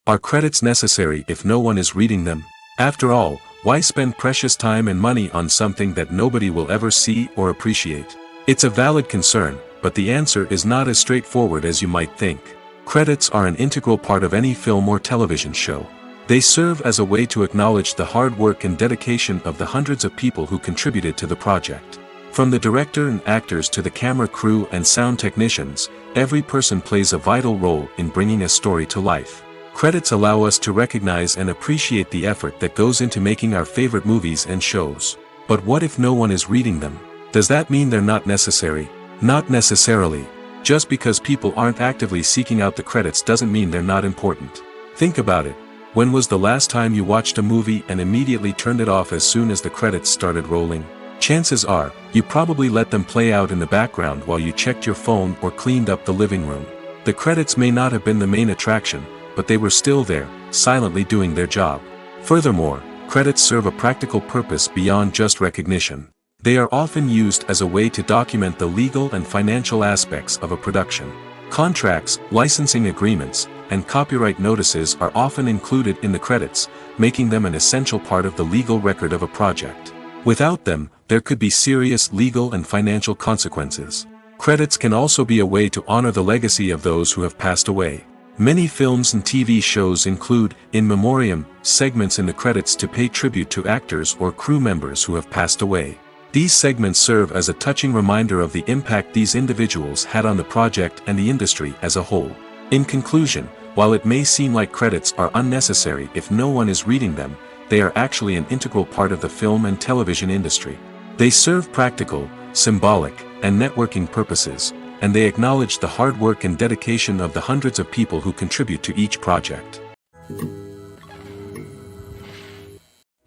Are credits necessary if no one is reading them? After all, why spend precious time and money on something that nobody will ever see or appreciate? It's a valid concern, but the answer is not as straightforward as you might think. Credits are an integral part of any film or television show. They serve as a way to acknowledge the hard work and dedication of the hundreds of people who contributed to the project. From the director and actors to the camera crew and sound technicians, every person plays a vital role in bringing a story to life. Credits allow us to recognize and appreciate the effort that goes into making our favorite movies and shows. But what if no one is reading them? Does that mean they're not necessary? Not necessarily. Just because people aren't actively seeking out the credits doesn't mean they're not important. Think about it. When was the last time you watched a movie and immediately turned it off as soon as the credits started rolling? Chances are, you probably let them play out in the background while you checked your phone or cleaned up the living room. The credits may not have been the main attraction, but they were still there, silently doing their job. Furthermore, credits serve a practical purpose beyond just recognition. They are often used as a way to document the legal and financial aspects of a production. Contracts, licensing agreements, and copyright notices are often included in the credits, making them an essential part of the legal record of a project. Without them, there could be serious legal and financial consequences. Credits can also be a way to honor the legacy of those who have passed away. Many films and TV shows include, in memoriam, segments in the credits to pay tribute to actors or crew members who have passed away. These segments serve as a touching reminder of the impact these individuals had on the project and the industry as a whole. In conclusion, while it may seem like credits are unnecessary if no one is reading them, they are actually an integral part of the film and television industry. They serve practical, symbolic, and networking purposes, and they acknowledge the hard work and dedication of the hundreds of people who contribute to each project.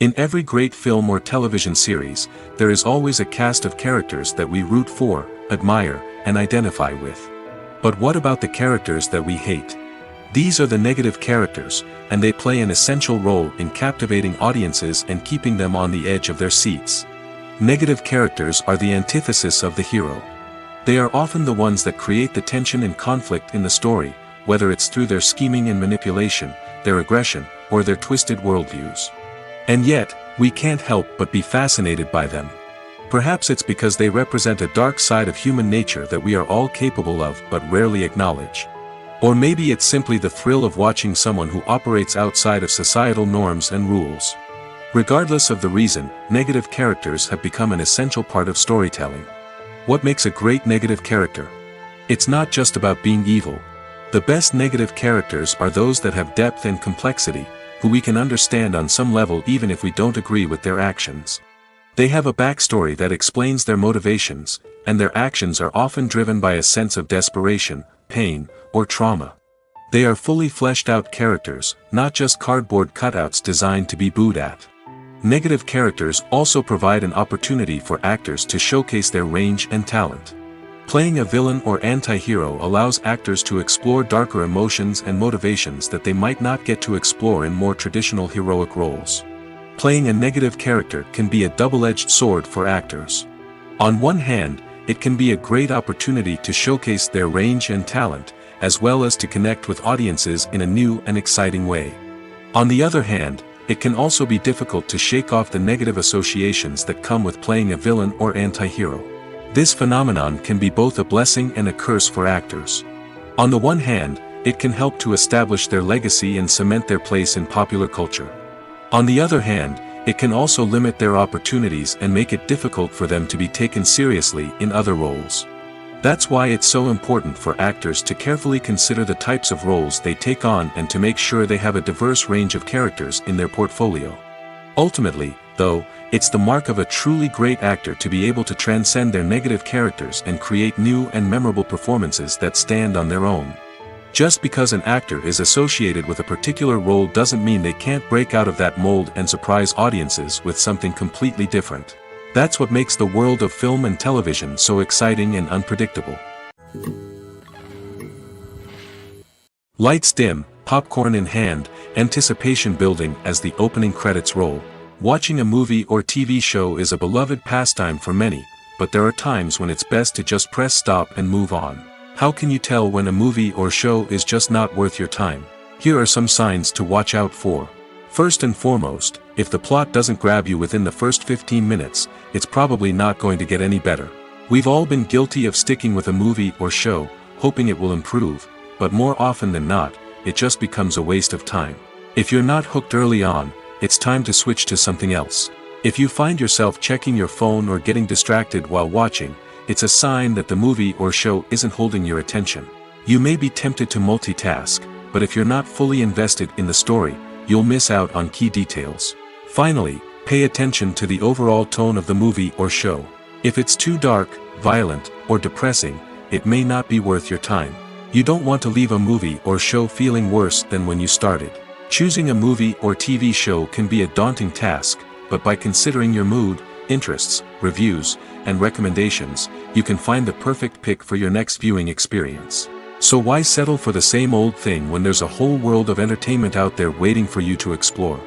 In every great film or television series, there is always a cast of characters that we root for, admire, and identify with. But what about the characters that we hate? These are the negative characters, and they play an essential role in captivating audiences and keeping them on the edge of their seats. Negative characters are the antithesis of the hero. They are often the ones that create the tension and conflict in the story, whether it's through their scheming and manipulation, their aggression, or their twisted worldviews. And yet, we can't help but be fascinated by them. Perhaps it's because they represent a dark side of human nature that we are all capable of but rarely acknowledge. Or maybe it's simply the thrill of watching someone who operates outside of societal norms and rules. Regardless of the reason, negative characters have become an essential part of storytelling. What makes a great negative character? It's not just about being evil. The best negative characters are those that have depth and complexity, who we can understand on some level even if we don't agree with their actions. They have a backstory that explains their motivations, and their actions are often driven by a sense of desperation, pain, or trauma. They are fully fleshed out characters, not just cardboard cutouts designed to be booed at. Negative characters also provide an opportunity for actors to showcase their range and talent. Playing a villain or anti-hero allows actors to explore darker emotions and motivations that they might not get to explore in more traditional heroic roles. Playing a negative character can be a double-edged sword for actors. On one hand, it can be a great opportunity to showcase their range and talent, as well as to connect with audiences in a new and exciting way. On the other hand, it can also be difficult to shake off the negative associations that come with playing a villain or anti-hero. This phenomenon can be both a blessing and a curse for actors. On the one hand, it can help to establish their legacy and cement their place in popular culture. On the other hand, it can also limit their opportunities and make it difficult for them to be taken seriously in other roles. That's why it's so important for actors to carefully consider the types of roles they take on and to make sure they have a diverse range of characters in their portfolio. Ultimately, though, it's the mark of a truly great actor to be able to transcend their negative characters and create new and memorable performances that stand on their own. Just because an actor is associated with a particular role doesn't mean they can't break out of that mold and surprise audiences with something completely different. That's what makes the world of film and television so exciting and unpredictable. Lights dim, popcorn in hand, anticipation building as the opening credits roll. Watching a movie or TV show is a beloved pastime for many, but there are times when it's best to just press stop and move on. How can you tell when a movie or show is just not worth your time? Here are some signs to watch out for. First and foremost, if the plot doesn't grab you within the first 15 minutes, it's probably not going to get any better. We've all been guilty of sticking with a movie or show, hoping it will improve, but more often than not, it just becomes a waste of time. If you're not hooked early on, it's time to switch to something else. If you find yourself checking your phone or getting distracted while watching, it's a sign that the movie or show isn't holding your attention. You may be tempted to multitask, but if you're not fully invested in the story, you'll miss out on key details. Finally, pay attention to the overall tone of the movie or show. If it's too dark, violent, or depressing, it may not be worth your time. You don't want to leave a movie or show feeling worse than when you started. Choosing a movie or TV show can be a daunting task, but by considering your mood, interests, reviews, and recommendations, you can find the perfect pick for your next viewing experience. So why settle for the same old thing when there's a whole world of entertainment out there waiting for you to explore?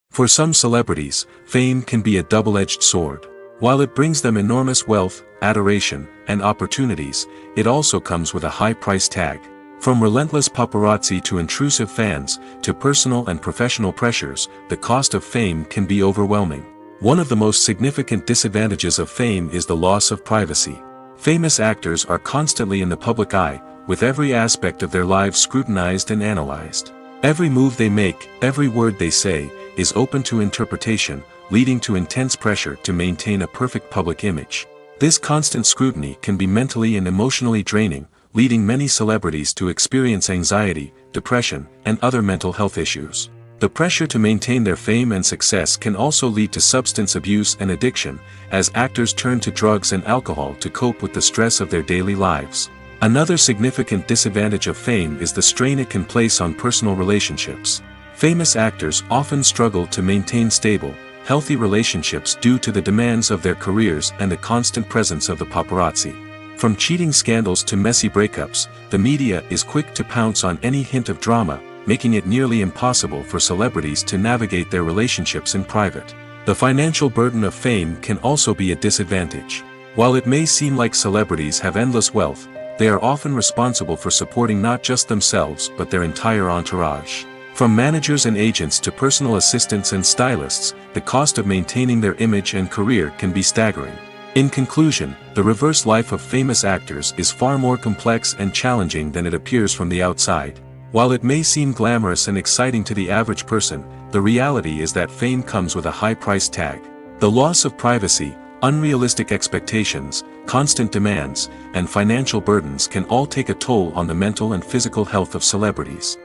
For some celebrities, fame can be a double-edged sword. While it brings them enormous wealth, adoration, and opportunities, it also comes with a high price tag. From relentless paparazzi to intrusive fans, to personal and professional pressures, the cost of fame can be overwhelming. One of the most significant disadvantages of fame is the loss of privacy. Famous actors are constantly in the public eye, with every aspect of their lives scrutinized and analyzed. Every move they make, every word they say, is open to interpretation, leading to intense pressure to maintain a perfect public image. This constant scrutiny can be mentally and emotionally draining, leading many celebrities to experience anxiety, depression, and other mental health issues. The pressure to maintain their fame and success can also lead to substance abuse and addiction, as actors turn to drugs and alcohol to cope with the stress of their daily lives. Another significant disadvantage of fame is the strain it can place on personal relationships. Famous actors often struggle to maintain stable, healthy relationships due to the demands of their careers and the constant presence of the paparazzi. From cheating scandals to messy breakups, the media is quick to pounce on any hint of drama, making it nearly impossible for celebrities to navigate their relationships in private. The financial burden of fame can also be a disadvantage. While it may seem like celebrities have endless wealth, they are often responsible for supporting not just themselves but their entire entourage. From managers and agents to personal assistants and stylists, the cost of maintaining their image and career can be staggering. In conclusion, the reverse life of famous actors is far more complex and challenging than it appears from the outside. While it may seem glamorous and exciting to the average person, the reality is that fame comes with a high price tag. The loss of privacy, unrealistic expectations, constant demands, and financial burdens can all take a toll on the mental and physical health of celebrities.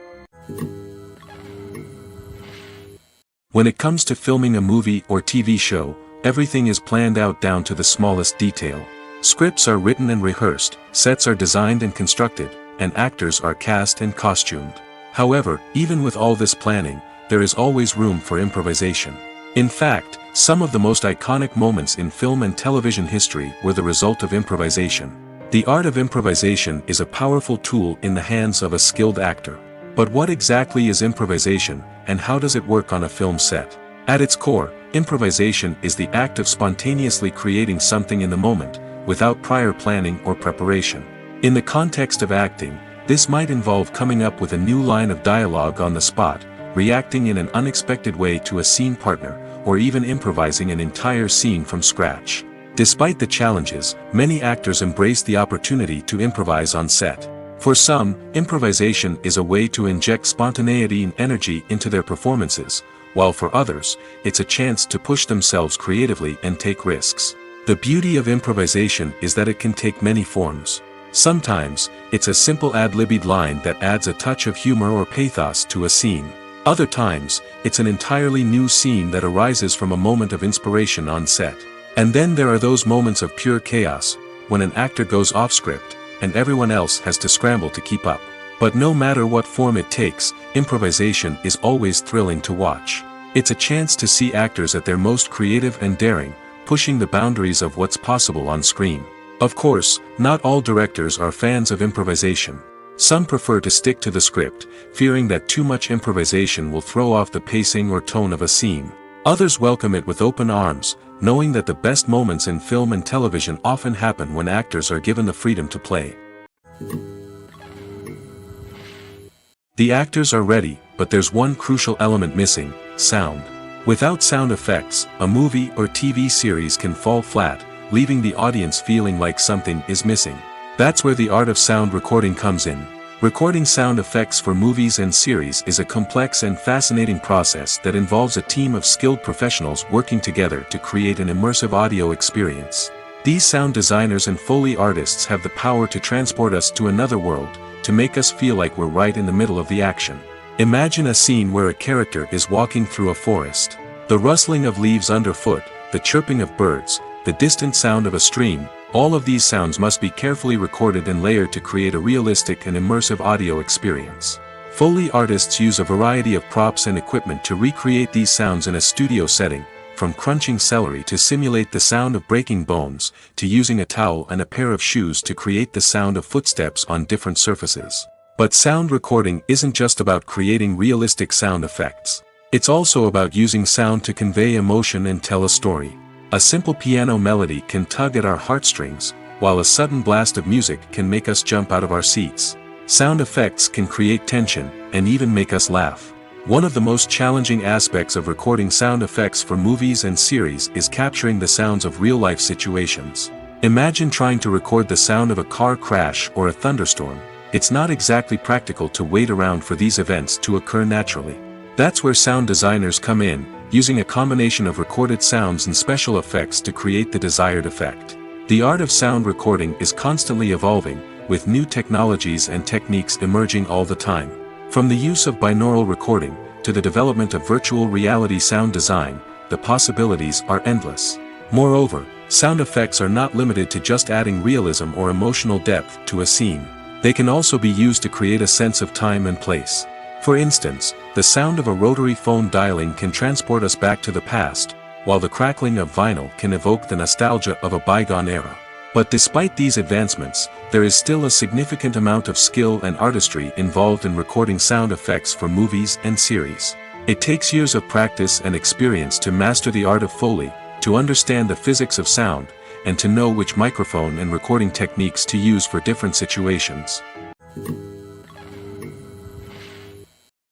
When it comes to filming a movie or TV show, everything is planned out down to the smallest detail. Scripts are written and rehearsed, sets are designed and constructed, and actors are cast and costumed. However, even with all this planning, there is always room for improvisation. In fact, some of the most iconic moments in film and television history were the result of improvisation. The art of improvisation is a powerful tool in the hands of a skilled actor. But what exactly is improvisation, and how does it work on a film set? At its core, improvisation is the act of spontaneously creating something in the moment, without prior planning or preparation. In the context of acting, this might involve coming up with a new line of dialogue on the spot, reacting in an unexpected way to a scene partner, or even improvising an entire scene from scratch. Despite the challenges, many actors embrace the opportunity to improvise on set. For some, improvisation is a way to inject spontaneity and energy into their performances, while for others, it's a chance to push themselves creatively and take risks. The beauty of improvisation is that it can take many forms. Sometimes, it's a simple ad-libbed line that adds a touch of humor or pathos to a scene. Other times, it's an entirely new scene that arises from a moment of inspiration on set. And then there are those moments of pure chaos, when an actor goes off script, and everyone else has to scramble to keep up. But no matter what form it takes, improvisation is always thrilling to watch. It's a chance to see actors at their most creative and daring, pushing the boundaries of what's possible on screen. Of course, not all directors are fans of improvisation. Some prefer to stick to the script, fearing that too much improvisation will throw off the pacing or tone of a scene. Others welcome it with open arms, knowing that the best moments in film and television often happen when actors are given the freedom to play. The actors are ready, but there's one crucial element missing: sound. Without sound effects, a movie or TV series can fall flat, leaving the audience feeling like something is missing. That's where the art of sound recording comes in. Recording sound effects for movies and series is a complex and fascinating process that involves a team of skilled professionals working together to create an immersive audio experience. These sound designers and Foley artists have the power to transport us to another world, to make us feel like we're right in the middle of the action. Imagine a scene where a character is walking through a forest. The rustling of leaves underfoot, the chirping of birds, the distant sound of a stream, all of these sounds must be carefully recorded and layered to create a realistic and immersive audio experience. Foley artists use a variety of props and equipment to recreate these sounds in a studio setting, from crunching celery to simulate the sound of breaking bones, to using a towel and a pair of shoes to create the sound of footsteps on different surfaces. But sound recording isn't just about creating realistic sound effects. It's also about using sound to convey emotion and tell a story. A simple piano melody can tug at our heartstrings, while a sudden blast of music can make us jump out of our seats. Sound effects can create tension, and even make us laugh. One of the most challenging aspects of recording sound effects for movies and series is capturing the sounds of real-life situations. Imagine trying to record the sound of a car crash or a thunderstorm. It's not exactly practical to wait around for these events to occur naturally. That's where sound designers come in, using a combination of recorded sounds and special effects to create the desired effect. The art of sound recording is constantly evolving, with new technologies and techniques emerging all the time. From the use of binaural recording, to the development of virtual reality sound design, the possibilities are endless. Moreover, sound effects are not limited to just adding realism or emotional depth to a scene. They can also be used to create a sense of time and place. For instance, the sound of a rotary phone dialing can transport us back to the past, while the crackling of vinyl can evoke the nostalgia of a bygone era. But despite these advancements, there is still a significant amount of skill and artistry involved in recording sound effects for movies and series. It takes years of practice and experience to master the art of Foley, to understand the physics of sound, and to know which microphone and recording techniques to use for different situations.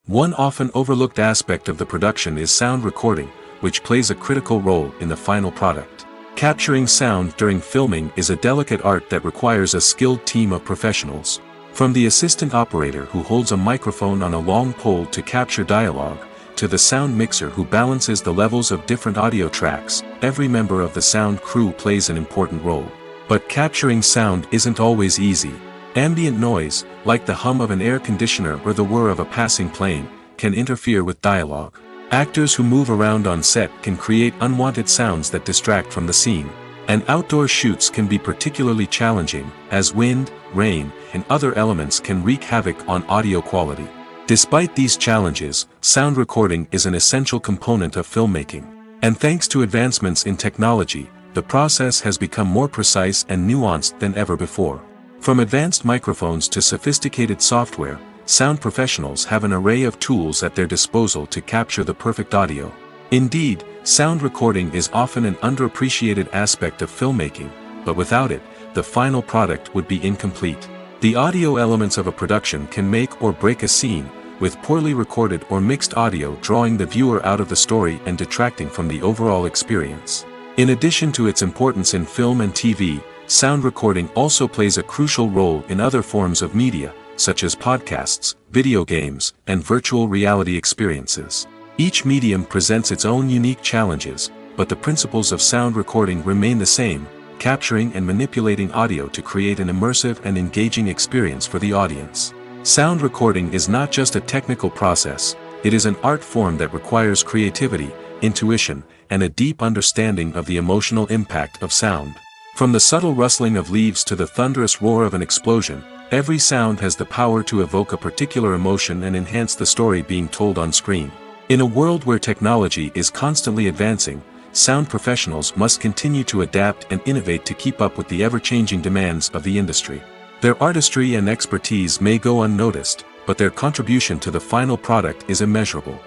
One often overlooked aspect of the production is sound recording, which plays a critical role in the final product. Capturing sound during filming is a delicate art that requires a skilled team of professionals. From the assistant operator who holds a microphone on a long pole to capture dialogue, to the sound mixer who balances the levels of different audio tracks, every member of the sound crew plays an important role. But capturing sound isn't always easy. Ambient noise, like the hum of an air conditioner or the whir of a passing plane, can interfere with dialogue. Actors who move around on set can create unwanted sounds that distract from the scene. And outdoor shoots can be particularly challenging, as wind, rain, and other elements can wreak havoc on audio quality. Despite these challenges, sound recording is an essential component of filmmaking. And thanks to advancements in technology, the process has become more precise and nuanced than ever before. From advanced microphones to sophisticated software, sound professionals have an array of tools at their disposal to capture the perfect audio. Indeed, sound recording is often an underappreciated aspect of filmmaking, but without it, the final product would be incomplete. The audio elements of a production can make or break a scene, with poorly recorded or mixed audio drawing the viewer out of the story and detracting from the overall experience. In addition to its importance in film and TV, sound recording also plays a crucial role in other forms of media, such as podcasts, video games, and virtual reality experiences. Each medium presents its own unique challenges, but the principles of sound recording remain the same, capturing and manipulating audio to create an immersive and engaging experience for the audience. Sound recording is not just a technical process, it is an art form that requires creativity, intuition, and a deep understanding of the emotional impact of sound. From the subtle rustling of leaves to the thunderous roar of an explosion, every sound has the power to evoke a particular emotion and enhance the story being told on screen. In a world where technology is constantly advancing, sound professionals must continue to adapt and innovate to keep up with the ever-changing demands of the industry. Their artistry and expertise may go unnoticed, but their contribution to the final product is immeasurable.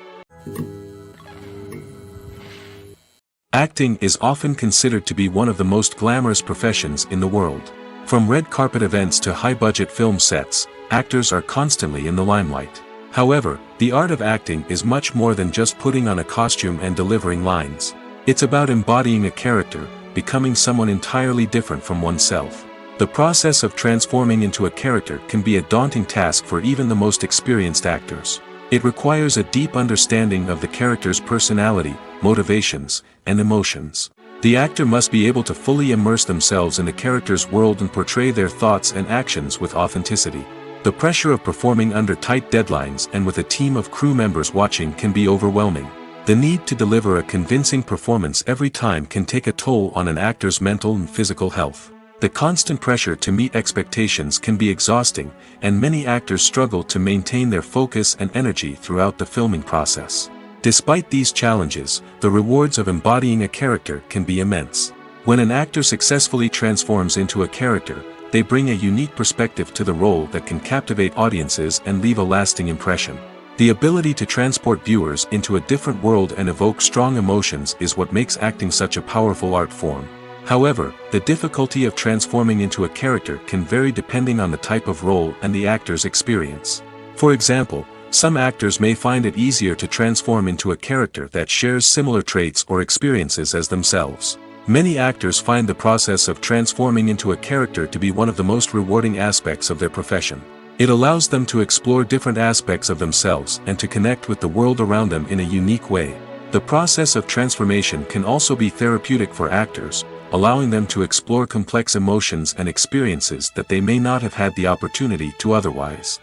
Acting is often considered to be one of the most glamorous professions in the world. From red carpet events to high-budget film sets, actors are constantly in the limelight. However, the art of acting is much more than just putting on a costume and delivering lines. It's about embodying a character, becoming someone entirely different from oneself. The process of transforming into a character can be a daunting task for even the most experienced actors. It requires a deep understanding of the character's personality, motivations, and emotions. The actor must be able to fully immerse themselves in the character's world and portray their thoughts and actions with authenticity. The pressure of performing under tight deadlines and with a team of crew members watching can be overwhelming. The need to deliver a convincing performance every time can take a toll on an actor's mental and physical health. The constant pressure to meet expectations can be exhausting, and many actors struggle to maintain their focus and energy throughout the filming process. Despite these challenges, the rewards of embodying a character can be immense. When an actor successfully transforms into a character, they bring a unique perspective to the role that can captivate audiences and leave a lasting impression. The ability to transport viewers into a different world and evoke strong emotions is what makes acting such a powerful art form. However, the difficulty of transforming into a character can vary depending on the type of role and the actor's experience. For example, some actors may find it easier to transform into a character that shares similar traits or experiences as themselves. Many actors find the process of transforming into a character to be one of the most rewarding aspects of their profession. It allows them to explore different aspects of themselves and to connect with the world around them in a unique way. The process of transformation can also be therapeutic for actors, allowing them to explore complex emotions and experiences that they may not have had the opportunity to otherwise.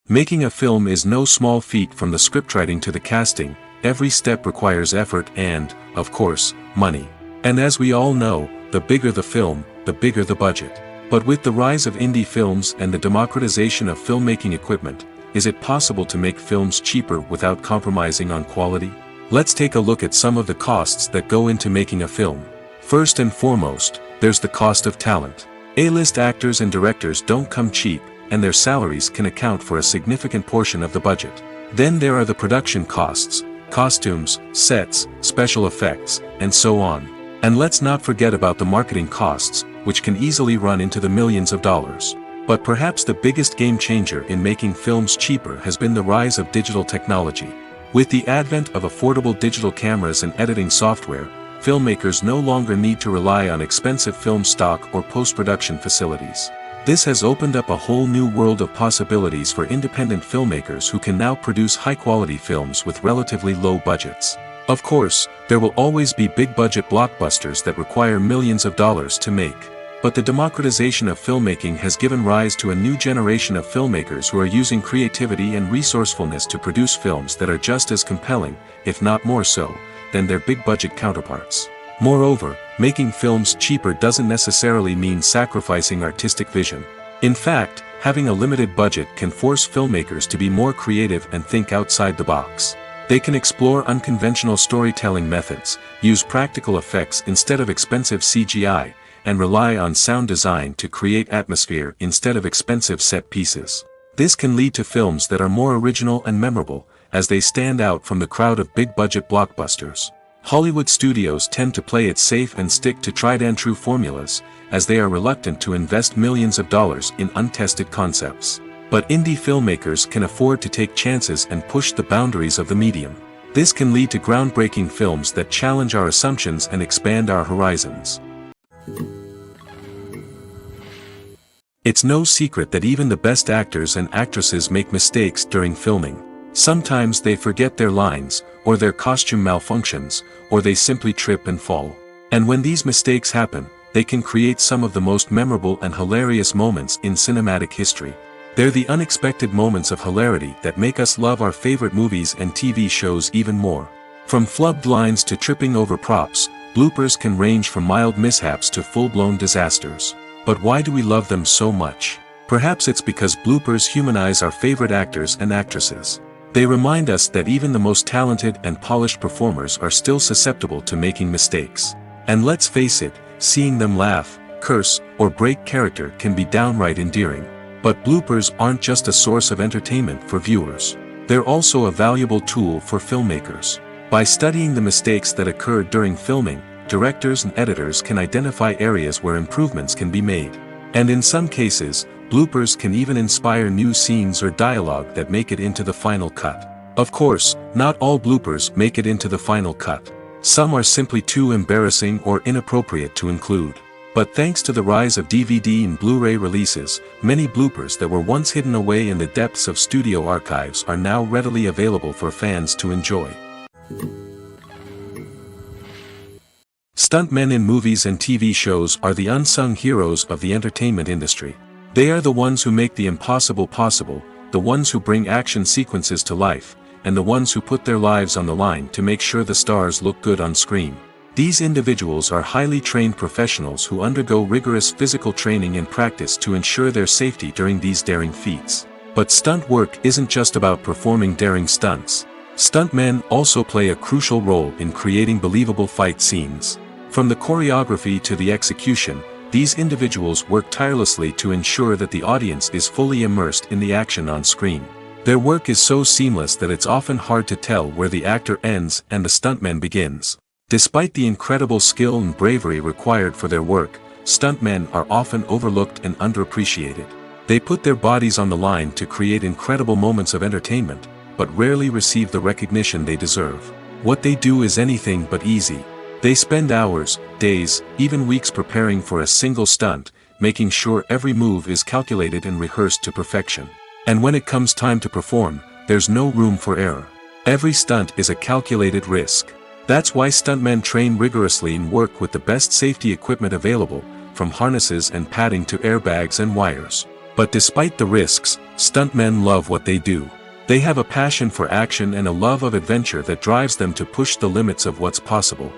Making a film is no small feat. From the scriptwriting to the casting, every step requires effort and, of course, money. And as we all know, the bigger the film, the bigger the budget. But with the rise of indie films and the democratization of filmmaking equipment, is it possible to make films cheaper without compromising on quality? Let's take a look at some of the costs that go into making a film. First and foremost, there's the cost of talent. A-list actors and directors don't come cheap, and their salaries can account for a significant portion of the budget. Then there are the production costs, costumes, sets, special effects, and so on. And let's not forget about the marketing costs, which can easily run into the millions of dollars. But perhaps the biggest game changer in making films cheaper has been the rise of digital technology. With the advent of affordable digital cameras and editing software, filmmakers no longer need to rely on expensive film stock or post-production facilities. This has opened up a whole new world of possibilities for independent filmmakers who can now produce high-quality films with relatively low budgets. Of course, there will always be big-budget blockbusters that require millions of dollars to make. But the democratization of filmmaking has given rise to a new generation of filmmakers who are using creativity and resourcefulness to produce films that are just as compelling, if not more so, than their big-budget counterparts. Moreover, making films cheaper doesn't necessarily mean sacrificing artistic vision. In fact, having a limited budget can force filmmakers to be more creative and think outside the box. They can explore unconventional storytelling methods, use practical effects instead of expensive CGI, and rely on sound design to create atmosphere instead of expensive set pieces. This can lead to films that are more original and memorable, as they stand out from the crowd of big-budget blockbusters. Hollywood studios tend to play it safe and stick to tried-and-true formulas, as they are reluctant to invest millions of dollars in untested concepts. But indie filmmakers can afford to take chances and push the boundaries of the medium. This can lead to groundbreaking films that challenge our assumptions and expand our horizons. It's no secret that even the best actors and actresses make mistakes during filming. Sometimes they forget their lines, or their costume malfunctions, or they simply trip and fall. And when these mistakes happen, they can create some of the most memorable and hilarious moments in cinematic history. They're the unexpected moments of hilarity that make us love our favorite movies and TV shows even more. From flubbed lines to tripping over props, bloopers can range from mild mishaps to full-blown disasters. But why do we love them so much? Perhaps it's because bloopers humanize our favorite actors and actresses. They remind us that even the most talented and polished performers are still susceptible to making mistakes. And let's face it, seeing them laugh, curse, or break character can be downright endearing. But bloopers aren't just a source of entertainment for viewers. They're also a valuable tool for filmmakers. By studying the mistakes that occurred during filming, directors and editors can identify areas where improvements can be made. And in some cases, bloopers can even inspire new scenes or dialogue that make it into the final cut. Of course, not all bloopers make it into the final cut. Some are simply too embarrassing or inappropriate to include. But thanks to the rise of DVD and Blu-ray releases, many bloopers that were once hidden away in the depths of studio archives are now readily available for fans to enjoy. Stuntmen in movies and TV shows are the unsung heroes of the entertainment industry. They are the ones who make the impossible possible, the ones who bring action sequences to life, and the ones who put their lives on the line to make sure the stars look good on screen. These individuals are highly trained professionals who undergo rigorous physical training and practice to ensure their safety during these daring feats. But stunt work isn't just about performing daring stunts. Stuntmen also play a crucial role in creating believable fight scenes. From the choreography to the execution, these individuals work tirelessly to ensure that the audience is fully immersed in the action on screen. Their work is so seamless that it's often hard to tell where the actor ends and the stuntman begins. Despite the incredible skill and bravery required for their work, stuntmen are often overlooked and underappreciated. They put their bodies on the line to create incredible moments of entertainment, but rarely receive the recognition they deserve. What they do is anything but easy. They spend hours, days, even weeks preparing for a single stunt, making sure every move is calculated and rehearsed to perfection. And when it comes time to perform, there's no room for error. Every stunt is a calculated risk. That's why stuntmen train rigorously and work with the best safety equipment available, from harnesses and padding to airbags and wires. But despite the risks, stuntmen love what they do. They have a passion for action and a love of adventure that drives them to push the limits of what's possible.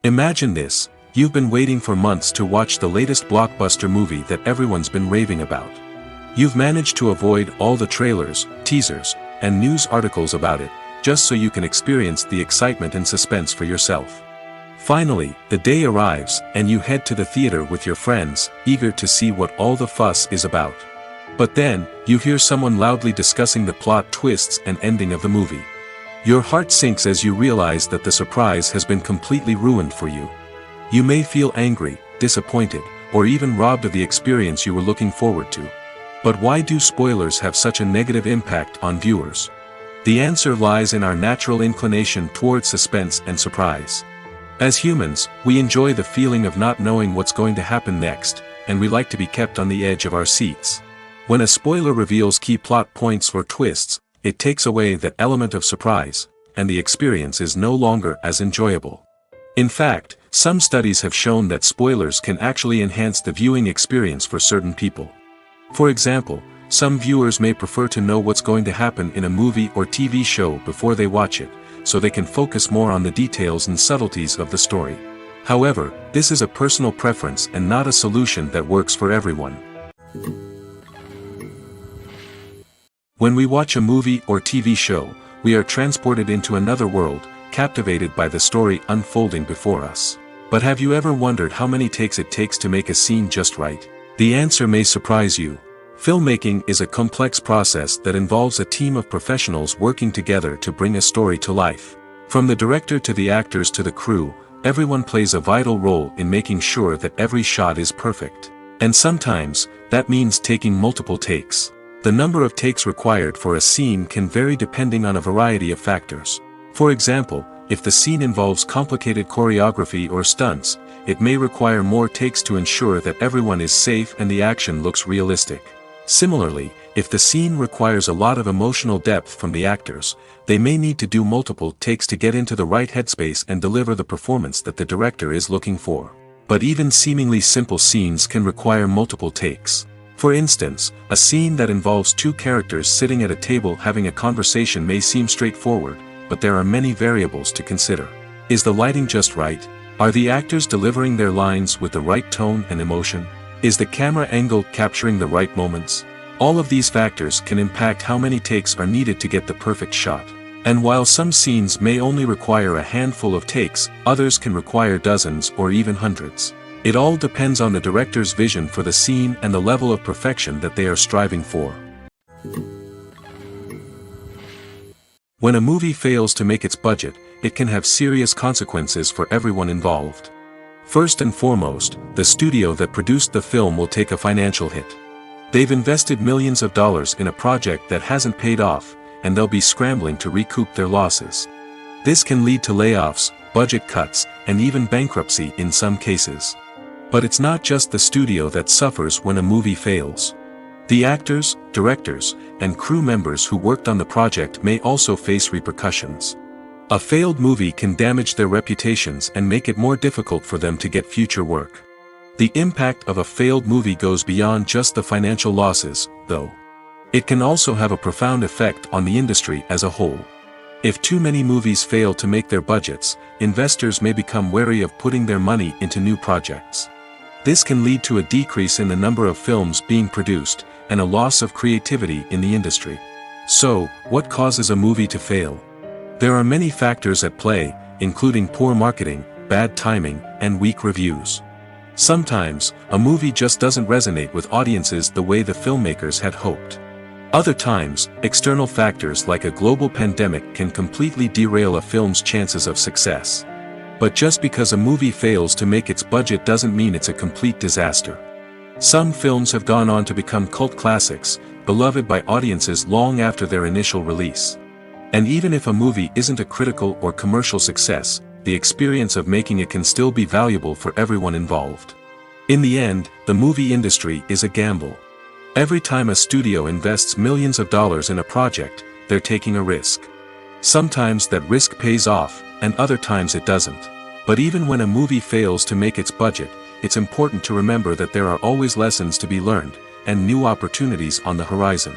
Imagine this: you've been waiting for months to watch the latest blockbuster movie that everyone's been raving about. You've managed to avoid all the trailers, teasers, and news articles about it, just so you can experience the excitement and suspense for yourself. Finally, the day arrives, and you head to the theater with your friends, eager to see what all the fuss is about. But then, you hear someone loudly discussing the plot twists and ending of the movie. Your heart sinks as you realize that the surprise has been completely ruined for you. You may feel angry, disappointed, or even robbed of the experience you were looking forward to. But why do spoilers have such a negative impact on viewers? The answer lies in our natural inclination towards suspense and surprise. As humans, we enjoy the feeling of not knowing what's going to happen next, and we like to be kept on the edge of our seats. When a spoiler reveals key plot points or twists, it takes away that element of surprise, and the experience is no longer as enjoyable. In fact, some studies have shown that spoilers can actually enhance the viewing experience for certain people. For example, some viewers may prefer to know what's going to happen in a movie or TV show before they watch it, so they can focus more on the details and subtleties of the story. However, this is a personal preference and not a solution that works for everyone. When we watch a movie or TV show, we are transported into another world, captivated by the story unfolding before us. But have you ever wondered how many takes it takes to make a scene just right? The answer may surprise you. Filmmaking is a complex process that involves a team of professionals working together to bring a story to life. From the director to the actors to the crew, everyone plays a vital role in making sure that every shot is perfect. And sometimes, that means taking multiple takes. The number of takes required for a scene can vary depending on a variety of factors. For example, if the scene involves complicated choreography or stunts, it may require more takes to ensure that everyone is safe and the action looks realistic. Similarly, if the scene requires a lot of emotional depth from the actors, they may need to do multiple takes to get into the right headspace and deliver the performance that the director is looking for. But even seemingly simple scenes can require multiple takes. For instance, a scene that involves two characters sitting at a table having a conversation may seem straightforward, but there are many variables to consider. Is the lighting just right? Are the actors delivering their lines with the right tone and emotion? Is the camera angle capturing the right moments? All of these factors can impact how many takes are needed to get the perfect shot. And while some scenes may only require a handful of takes, others can require dozens or even hundreds. It all depends on the director's vision for the scene and the level of perfection that they are striving for. When a movie fails to make its budget, it can have serious consequences for everyone involved. First and foremost, the studio that produced the film will take a financial hit. They've invested millions of dollars in a project that hasn't paid off, and they'll be scrambling to recoup their losses. This can lead to layoffs, budget cuts, and even bankruptcy in some cases. But it's not just the studio that suffers when a movie fails. The actors, directors, and crew members who worked on the project may also face repercussions. A failed movie can damage their reputations and make it more difficult for them to get future work. The impact of a failed movie goes beyond just the financial losses, though. It can also have a profound effect on the industry as a whole. If too many movies fail to make their budgets, investors may become wary of putting their money into new projects. This can lead to a decrease in the number of films being produced, and a loss of creativity in the industry. So, what causes a movie to fail? There are many factors at play, including poor marketing, bad timing, and weak reviews. Sometimes, a movie just doesn't resonate with audiences the way the filmmakers had hoped. Other times, external factors like a global pandemic can completely derail a film's chances of success. But just because a movie fails to make its budget doesn't mean it's a complete disaster. Some films have gone on to become cult classics, beloved by audiences long after their initial release. And even if a movie isn't a critical or commercial success, the experience of making it can still be valuable for everyone involved. In the end, the movie industry is a gamble. Every time a studio invests millions of dollars in a project, they're taking a risk. Sometimes that risk pays off, and other times it doesn't. But even when a movie fails to make its budget, it's important to remember that there are always lessons to be learned, and new opportunities on the horizon.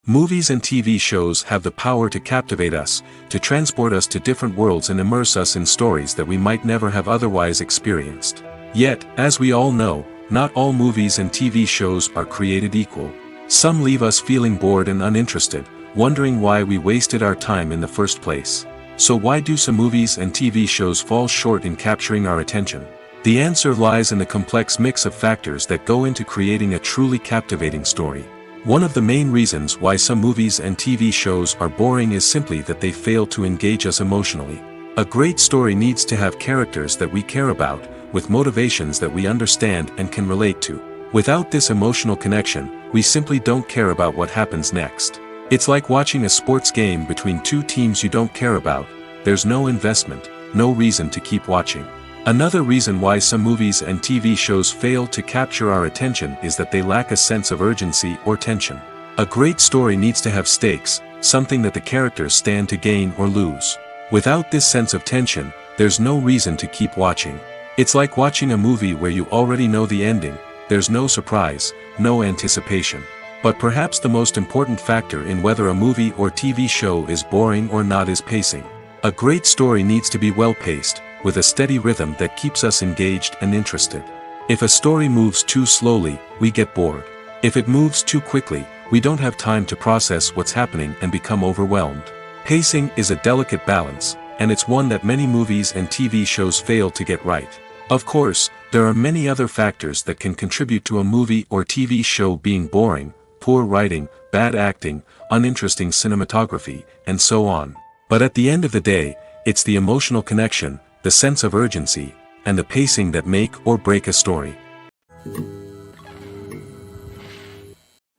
Movies and TV shows have the power to captivate us, to transport us to different worlds and immerse us in stories that we might never have otherwise experienced. Yet, as we all know, not all movies and TV shows are created equal. Some leave us feeling bored and uninterested, wondering why we wasted our time in the first place. So why do some movies and TV shows fall short in capturing our attention? The answer lies in the complex mix of factors that go into creating a truly captivating story. One of the main reasons why some movies and TV shows are boring is simply that they fail to engage us emotionally. A great story needs to have characters that we care about, with motivations that we understand and can relate to. Without this emotional connection, we simply don't care about what happens next. It's like watching a sports game between two teams you don't care about. There's no investment, no reason to keep watching. Another reason why some movies and TV shows fail to capture our attention is that they lack a sense of urgency or tension. A great story needs to have stakes, something that the characters stand to gain or lose. Without this sense of tension, there's no reason to keep watching. It's like watching a movie where you already know the ending. There's no surprise, no anticipation. But perhaps the most important factor in whether a movie or TV show is boring or not is pacing. A great story needs to be well-paced, with a steady rhythm that keeps us engaged and interested. If a story moves too slowly, we get bored. If it moves too quickly, we don't have time to process what's happening and become overwhelmed. Pacing is a delicate balance, and it's one that many movies and TV shows fail to get right. Of course, there are many other factors that can contribute to a movie or TV show being boring: poor writing, bad acting, uninteresting cinematography, and so on. But at the end of the day, it's the emotional connection, the sense of urgency, and the pacing that make or break a story.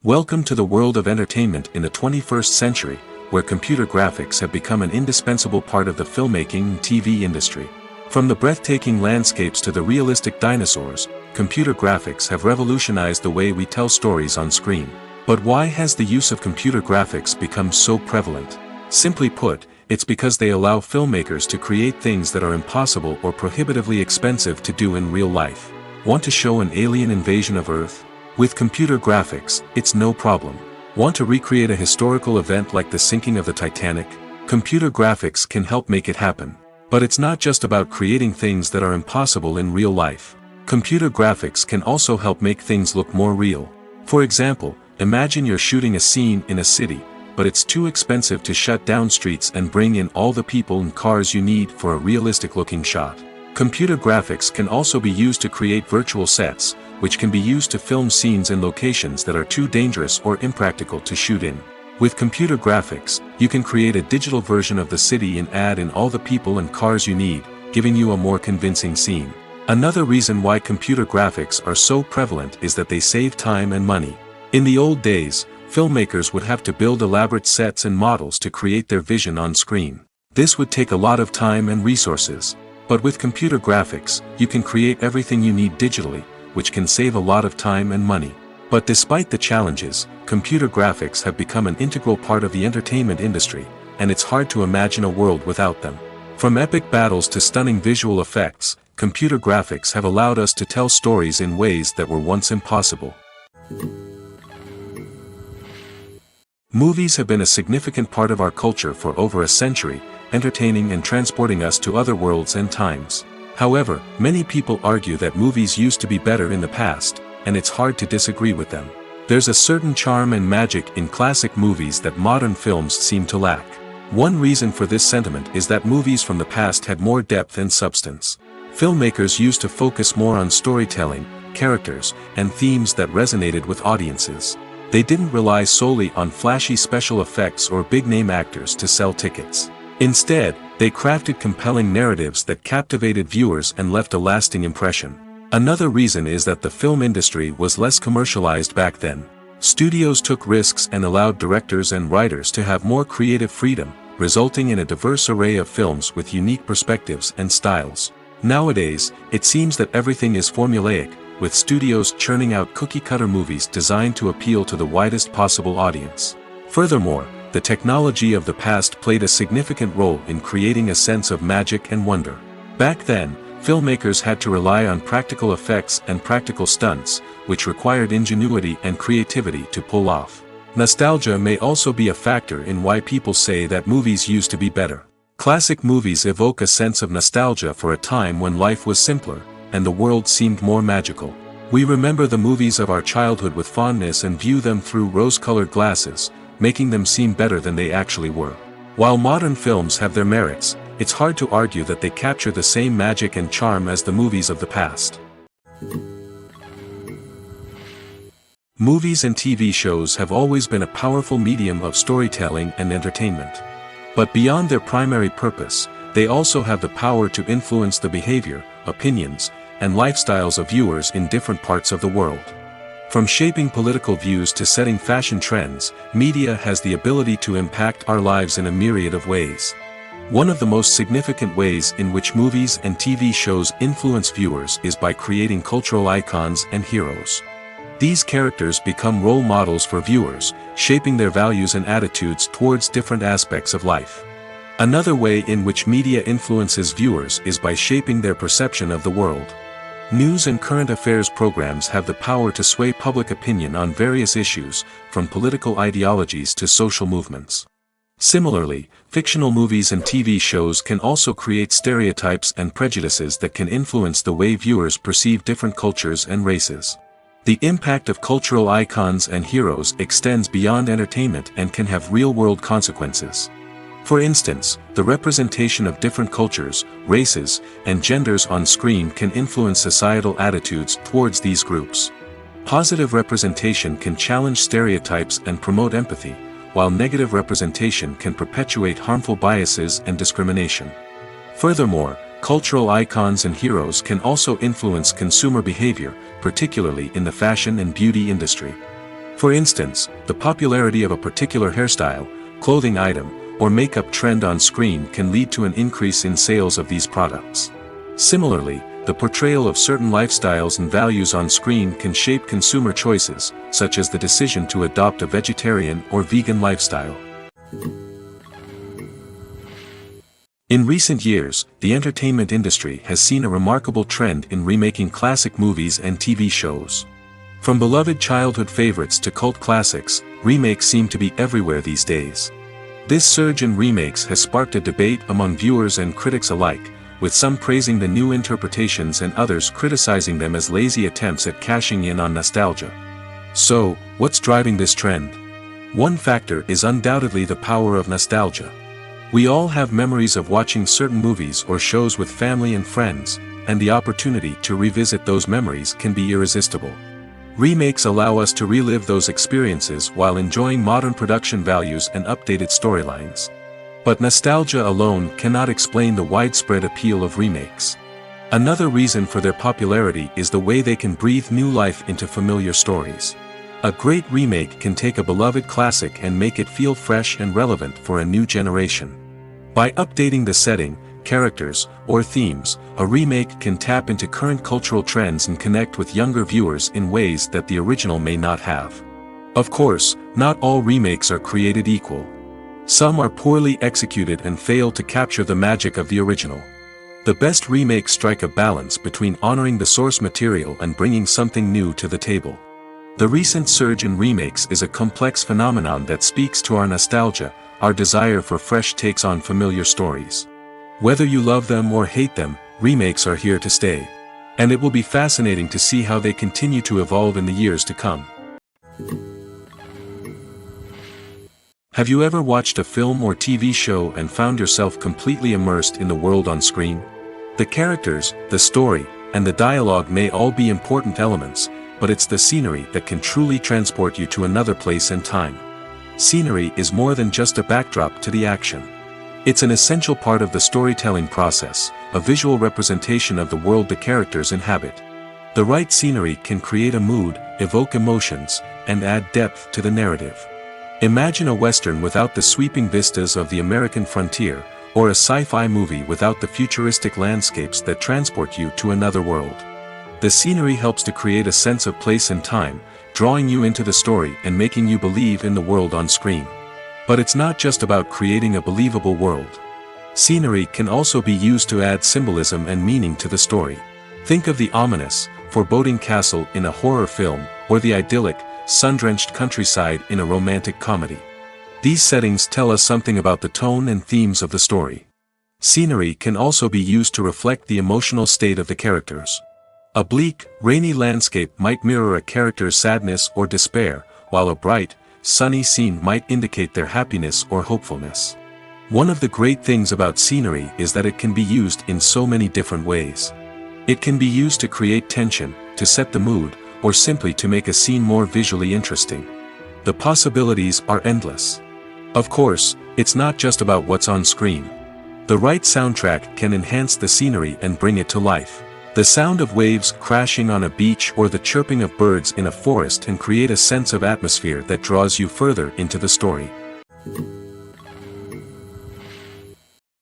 Welcome to the world of entertainment in the 21st century, where computer graphics have become an indispensable part of the filmmaking and TV industry. From the breathtaking landscapes to the realistic dinosaurs, computer graphics have revolutionized the way we tell stories on screen. But why has the use of computer graphics become so prevalent? Simply put, it's because they allow filmmakers to create things that are impossible or prohibitively expensive to do in real life. Want to show an alien invasion of Earth? With computer graphics, it's no problem. Want to recreate a historical event like the sinking of the Titanic? Computer graphics can help make it happen. But it's not just about creating things that are impossible in real life. Computer graphics can also help make things look more real. For example, imagine you're shooting a scene in a city, but it's too expensive to shut down streets and bring in all the people and cars you need for a realistic-looking shot. Computer graphics can also be used to create virtual sets, which can be used to film scenes in locations that are too dangerous or impractical to shoot in. With computer graphics, you can create a digital version of the city and add in all the people and cars you need, giving you a more convincing scene. Another reason why computer graphics are so prevalent is that they save time and money. In the old days, filmmakers would have to build elaborate sets and models to create their vision on screen. This would take a lot of time and resources. But with computer graphics, you can create everything you need digitally, which can save a lot of time and money. But despite the challenges, computer graphics have become an integral part of the entertainment industry, and it's hard to imagine a world without them. From epic battles to stunning visual effects, computer graphics have allowed us to tell stories in ways that were once impossible. Movies have been a significant part of our culture for over a century, entertaining and transporting us to other worlds and times. However, many people argue that movies used to be better in the past, and it's hard to disagree with them. There's a certain charm and magic in classic movies that modern films seem to lack. One reason for this sentiment is that movies from the past had more depth and substance. Filmmakers used to focus more on storytelling, characters, and themes that resonated with audiences. They didn't rely solely on flashy special effects or big-name actors to sell tickets. Instead, they crafted compelling narratives that captivated viewers and left a lasting impression. Another reason is that the film industry was less commercialized back then. Studios took risks and allowed directors and writers to have more creative freedom, resulting in a diverse array of films with unique perspectives and styles. Nowadays, it seems that everything is formulaic, with studios churning out cookie-cutter movies designed to appeal to the widest possible audience. Furthermore, the technology of the past played a significant role in creating a sense of magic and wonder. Back then, filmmakers had to rely on practical effects and practical stunts, which required ingenuity and creativity to pull off. Nostalgia may also be a factor in why people say that movies used to be better. Classic movies evoke a sense of nostalgia for a time when life was simpler, and the world seemed more magical. We remember the movies of our childhood with fondness and view them through rose-colored glasses, making them seem better than they actually were. While modern films have their merits, it's hard to argue that they capture the same magic and charm as the movies of the past. Movies and TV shows have always been a powerful medium of storytelling and entertainment. But beyond their primary purpose, they also have the power to influence the behavior, opinions, and lifestyles of viewers in different parts of the world. From shaping political views to setting fashion trends, media has the ability to impact our lives in a myriad of ways. One of the most significant ways in which movies and TV shows influence viewers is by creating cultural icons and heroes. These characters become role models for viewers, shaping their values and attitudes towards different aspects of life. Another way in which media influences viewers is by shaping their perception of the world. News and current affairs programs have the power to sway public opinion on various issues, from political ideologies to social movements. Similarly, fictional movies and TV shows can also create stereotypes and prejudices that can influence the way viewers perceive different cultures and races. The impact of cultural icons and heroes extends beyond entertainment and can have real-world consequences. For instance, the representation of different cultures, races, and genders on screen can influence societal attitudes towards these groups. Positive representation can challenge stereotypes and promote empathy, while negative representation can perpetuate harmful biases and discrimination. Furthermore, cultural icons and heroes can also influence consumer behavior, particularly in the fashion and beauty industry. For instance, the popularity of a particular hairstyle, clothing item, or makeup trend on screen can lead to an increase in sales of these products. Similarly, the portrayal of certain lifestyles and values on screen can shape consumer choices, such as the decision to adopt a vegetarian or vegan lifestyle. In recent years, the entertainment industry has seen a remarkable trend in remaking classic movies and TV shows. From beloved childhood favorites to cult classics, remakes seem to be everywhere these days. This surge in remakes has sparked a debate among viewers and critics alike, with some praising the new interpretations and others criticizing them as lazy attempts at cashing in on nostalgia. So, what's driving this trend? One factor is undoubtedly the power of nostalgia. We all have memories of watching certain movies or shows with family and friends, and the opportunity to revisit those memories can be irresistible. Remakes allow us to relive those experiences while enjoying modern production values and updated storylines. But nostalgia alone cannot explain the widespread appeal of remakes. Another reason for their popularity is the way they can breathe new life into familiar stories. A great remake can take a beloved classic and make it feel fresh and relevant for a new generation. By updating the setting, characters, or themes, a remake can tap into current cultural trends and connect with younger viewers in ways that the original may not have. Of course, not all remakes are created equal. Some are poorly executed and fail to capture the magic of the original. The best remakes strike a balance between honoring the source material and bringing something new to the table. The recent surge in remakes is a complex phenomenon that speaks to our nostalgia, our desire for fresh takes on familiar stories. Whether you love them or hate them, remakes are here to stay. And it will be fascinating to see how they continue to evolve in the years to come. Have you ever watched a film or TV show and found yourself completely immersed in the world on screen? The characters, the story, and the dialogue may all be important elements, but it's the scenery that can truly transport you to another place and time. Scenery is more than just a backdrop to the action. It's an essential part of the storytelling process, a visual representation of the world the characters inhabit. The right scenery can create a mood, evoke emotions, and add depth to the narrative. Imagine a Western without the sweeping vistas of the American frontier, or a sci-fi movie without the futuristic landscapes that transport you to another world. The scenery helps to create a sense of place and time, drawing you into the story and making you believe in the world on screen. But it's not just about creating a believable world. Scenery can also be used to add symbolism and meaning to the story. Think of the ominous, foreboding castle in a horror film, or the idyllic, sun-drenched countryside in a romantic comedy. These settings tell us something about the tone and themes of the story. Scenery can also be used to reflect the emotional state of the characters. A bleak, rainy landscape might mirror a character's sadness or despair, while a bright, sunny scene might indicate their happiness or hopefulness. One of the great things about scenery is that it can be used in so many different ways. It can be used to create tension, to set the mood, or simply to make a scene more visually interesting. The possibilities are endless. Of course, it's not just about what's on screen. The right soundtrack can enhance the scenery and bring it to life. The sound of waves crashing on a beach or the chirping of birds in a forest can create a sense of atmosphere that draws you further into the story.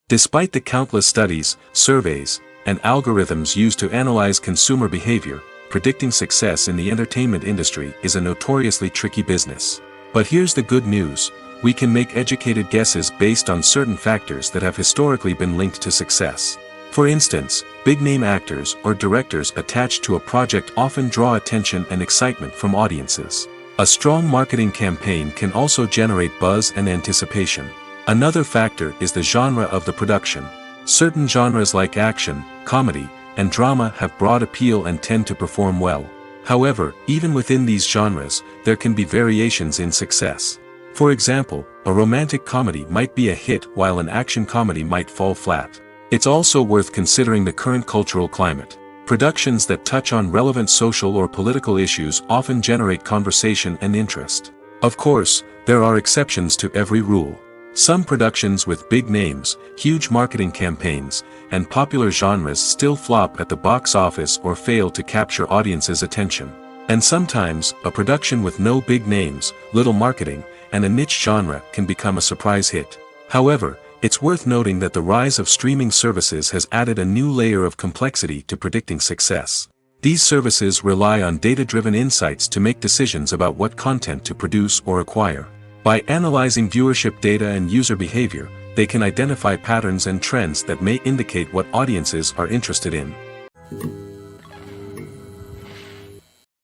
Despite the countless studies, surveys, and algorithms used to analyze consumer behavior, predicting success in the entertainment industry is a notoriously tricky business. But here's the good news: we can make educated guesses based on certain factors that have historically been linked to success. For instance, big-name actors or directors attached to a project often draw attention and excitement from audiences. A strong marketing campaign can also generate buzz and anticipation. Another factor is the genre of the production. Certain genres like action, comedy, and drama have broad appeal and tend to perform well. However, even within these genres, there can be variations in success. For example, a romantic comedy might be a hit while an action comedy might fall flat. It's also worth considering the current cultural climate. Productions that touch on relevant social or political issues often generate conversation and interest. Of course, there are exceptions to every rule. Some productions with big names, huge marketing campaigns, and popular genres still flop at the box office or fail to capture audiences' attention. And sometimes, a production with no big names, little marketing, and a niche genre can become a surprise hit. However, it's worth noting that the rise of streaming services has added a new layer of complexity to predicting success. These services rely on data-driven insights to make decisions about what content to produce or acquire. By analyzing viewership data and user behavior, they can identify patterns and trends that may indicate what audiences are interested in.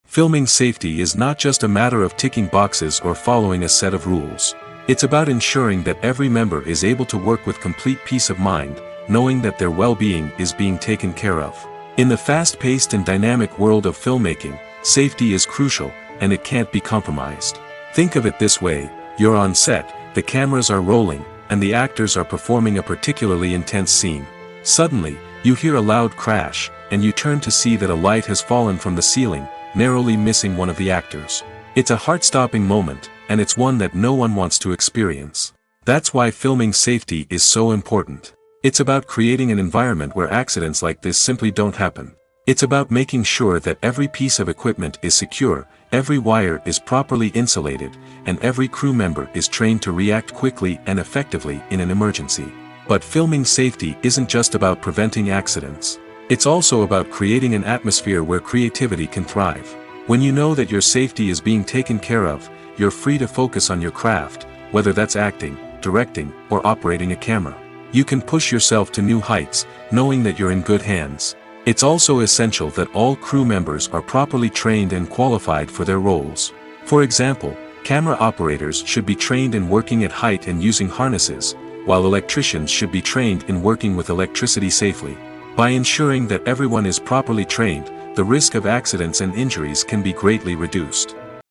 Filming safety is not just a matter of ticking boxes or following a set of rules. It's about ensuring that every member is able to work with complete peace of mind, knowing that their well-being is being taken care of. In the fast-paced and dynamic world of filmmaking, safety is crucial, and it can't be compromised. Think of it this way: you're on set, the cameras are rolling, and the actors are performing a particularly intense scene. Suddenly, you hear a loud crash, and you turn to see that a light has fallen from the ceiling, narrowly missing one of the actors. It's a heart-stopping moment, and it's one that no one wants to experience. That's why filming safety is so important. It's about creating an environment where accidents like this simply don't happen. It's about making sure that every piece of equipment is secure, every wire is properly insulated, and every crew member is trained to react quickly and effectively in an emergency. But filming safety isn't just about preventing accidents. It's also about creating an atmosphere where creativity can thrive. When you know that your safety is being taken care of, you're free to focus on your craft, whether that's acting, directing, or operating a camera. You can push yourself to new heights, knowing that you're in good hands. It's also essential that all crew members are properly trained and qualified for their roles. For example, camera operators should be trained in working at height and using harnesses, while electricians should be trained in working with electricity safely. By ensuring that everyone is properly trained, the risk of accidents and injuries can be greatly reduced.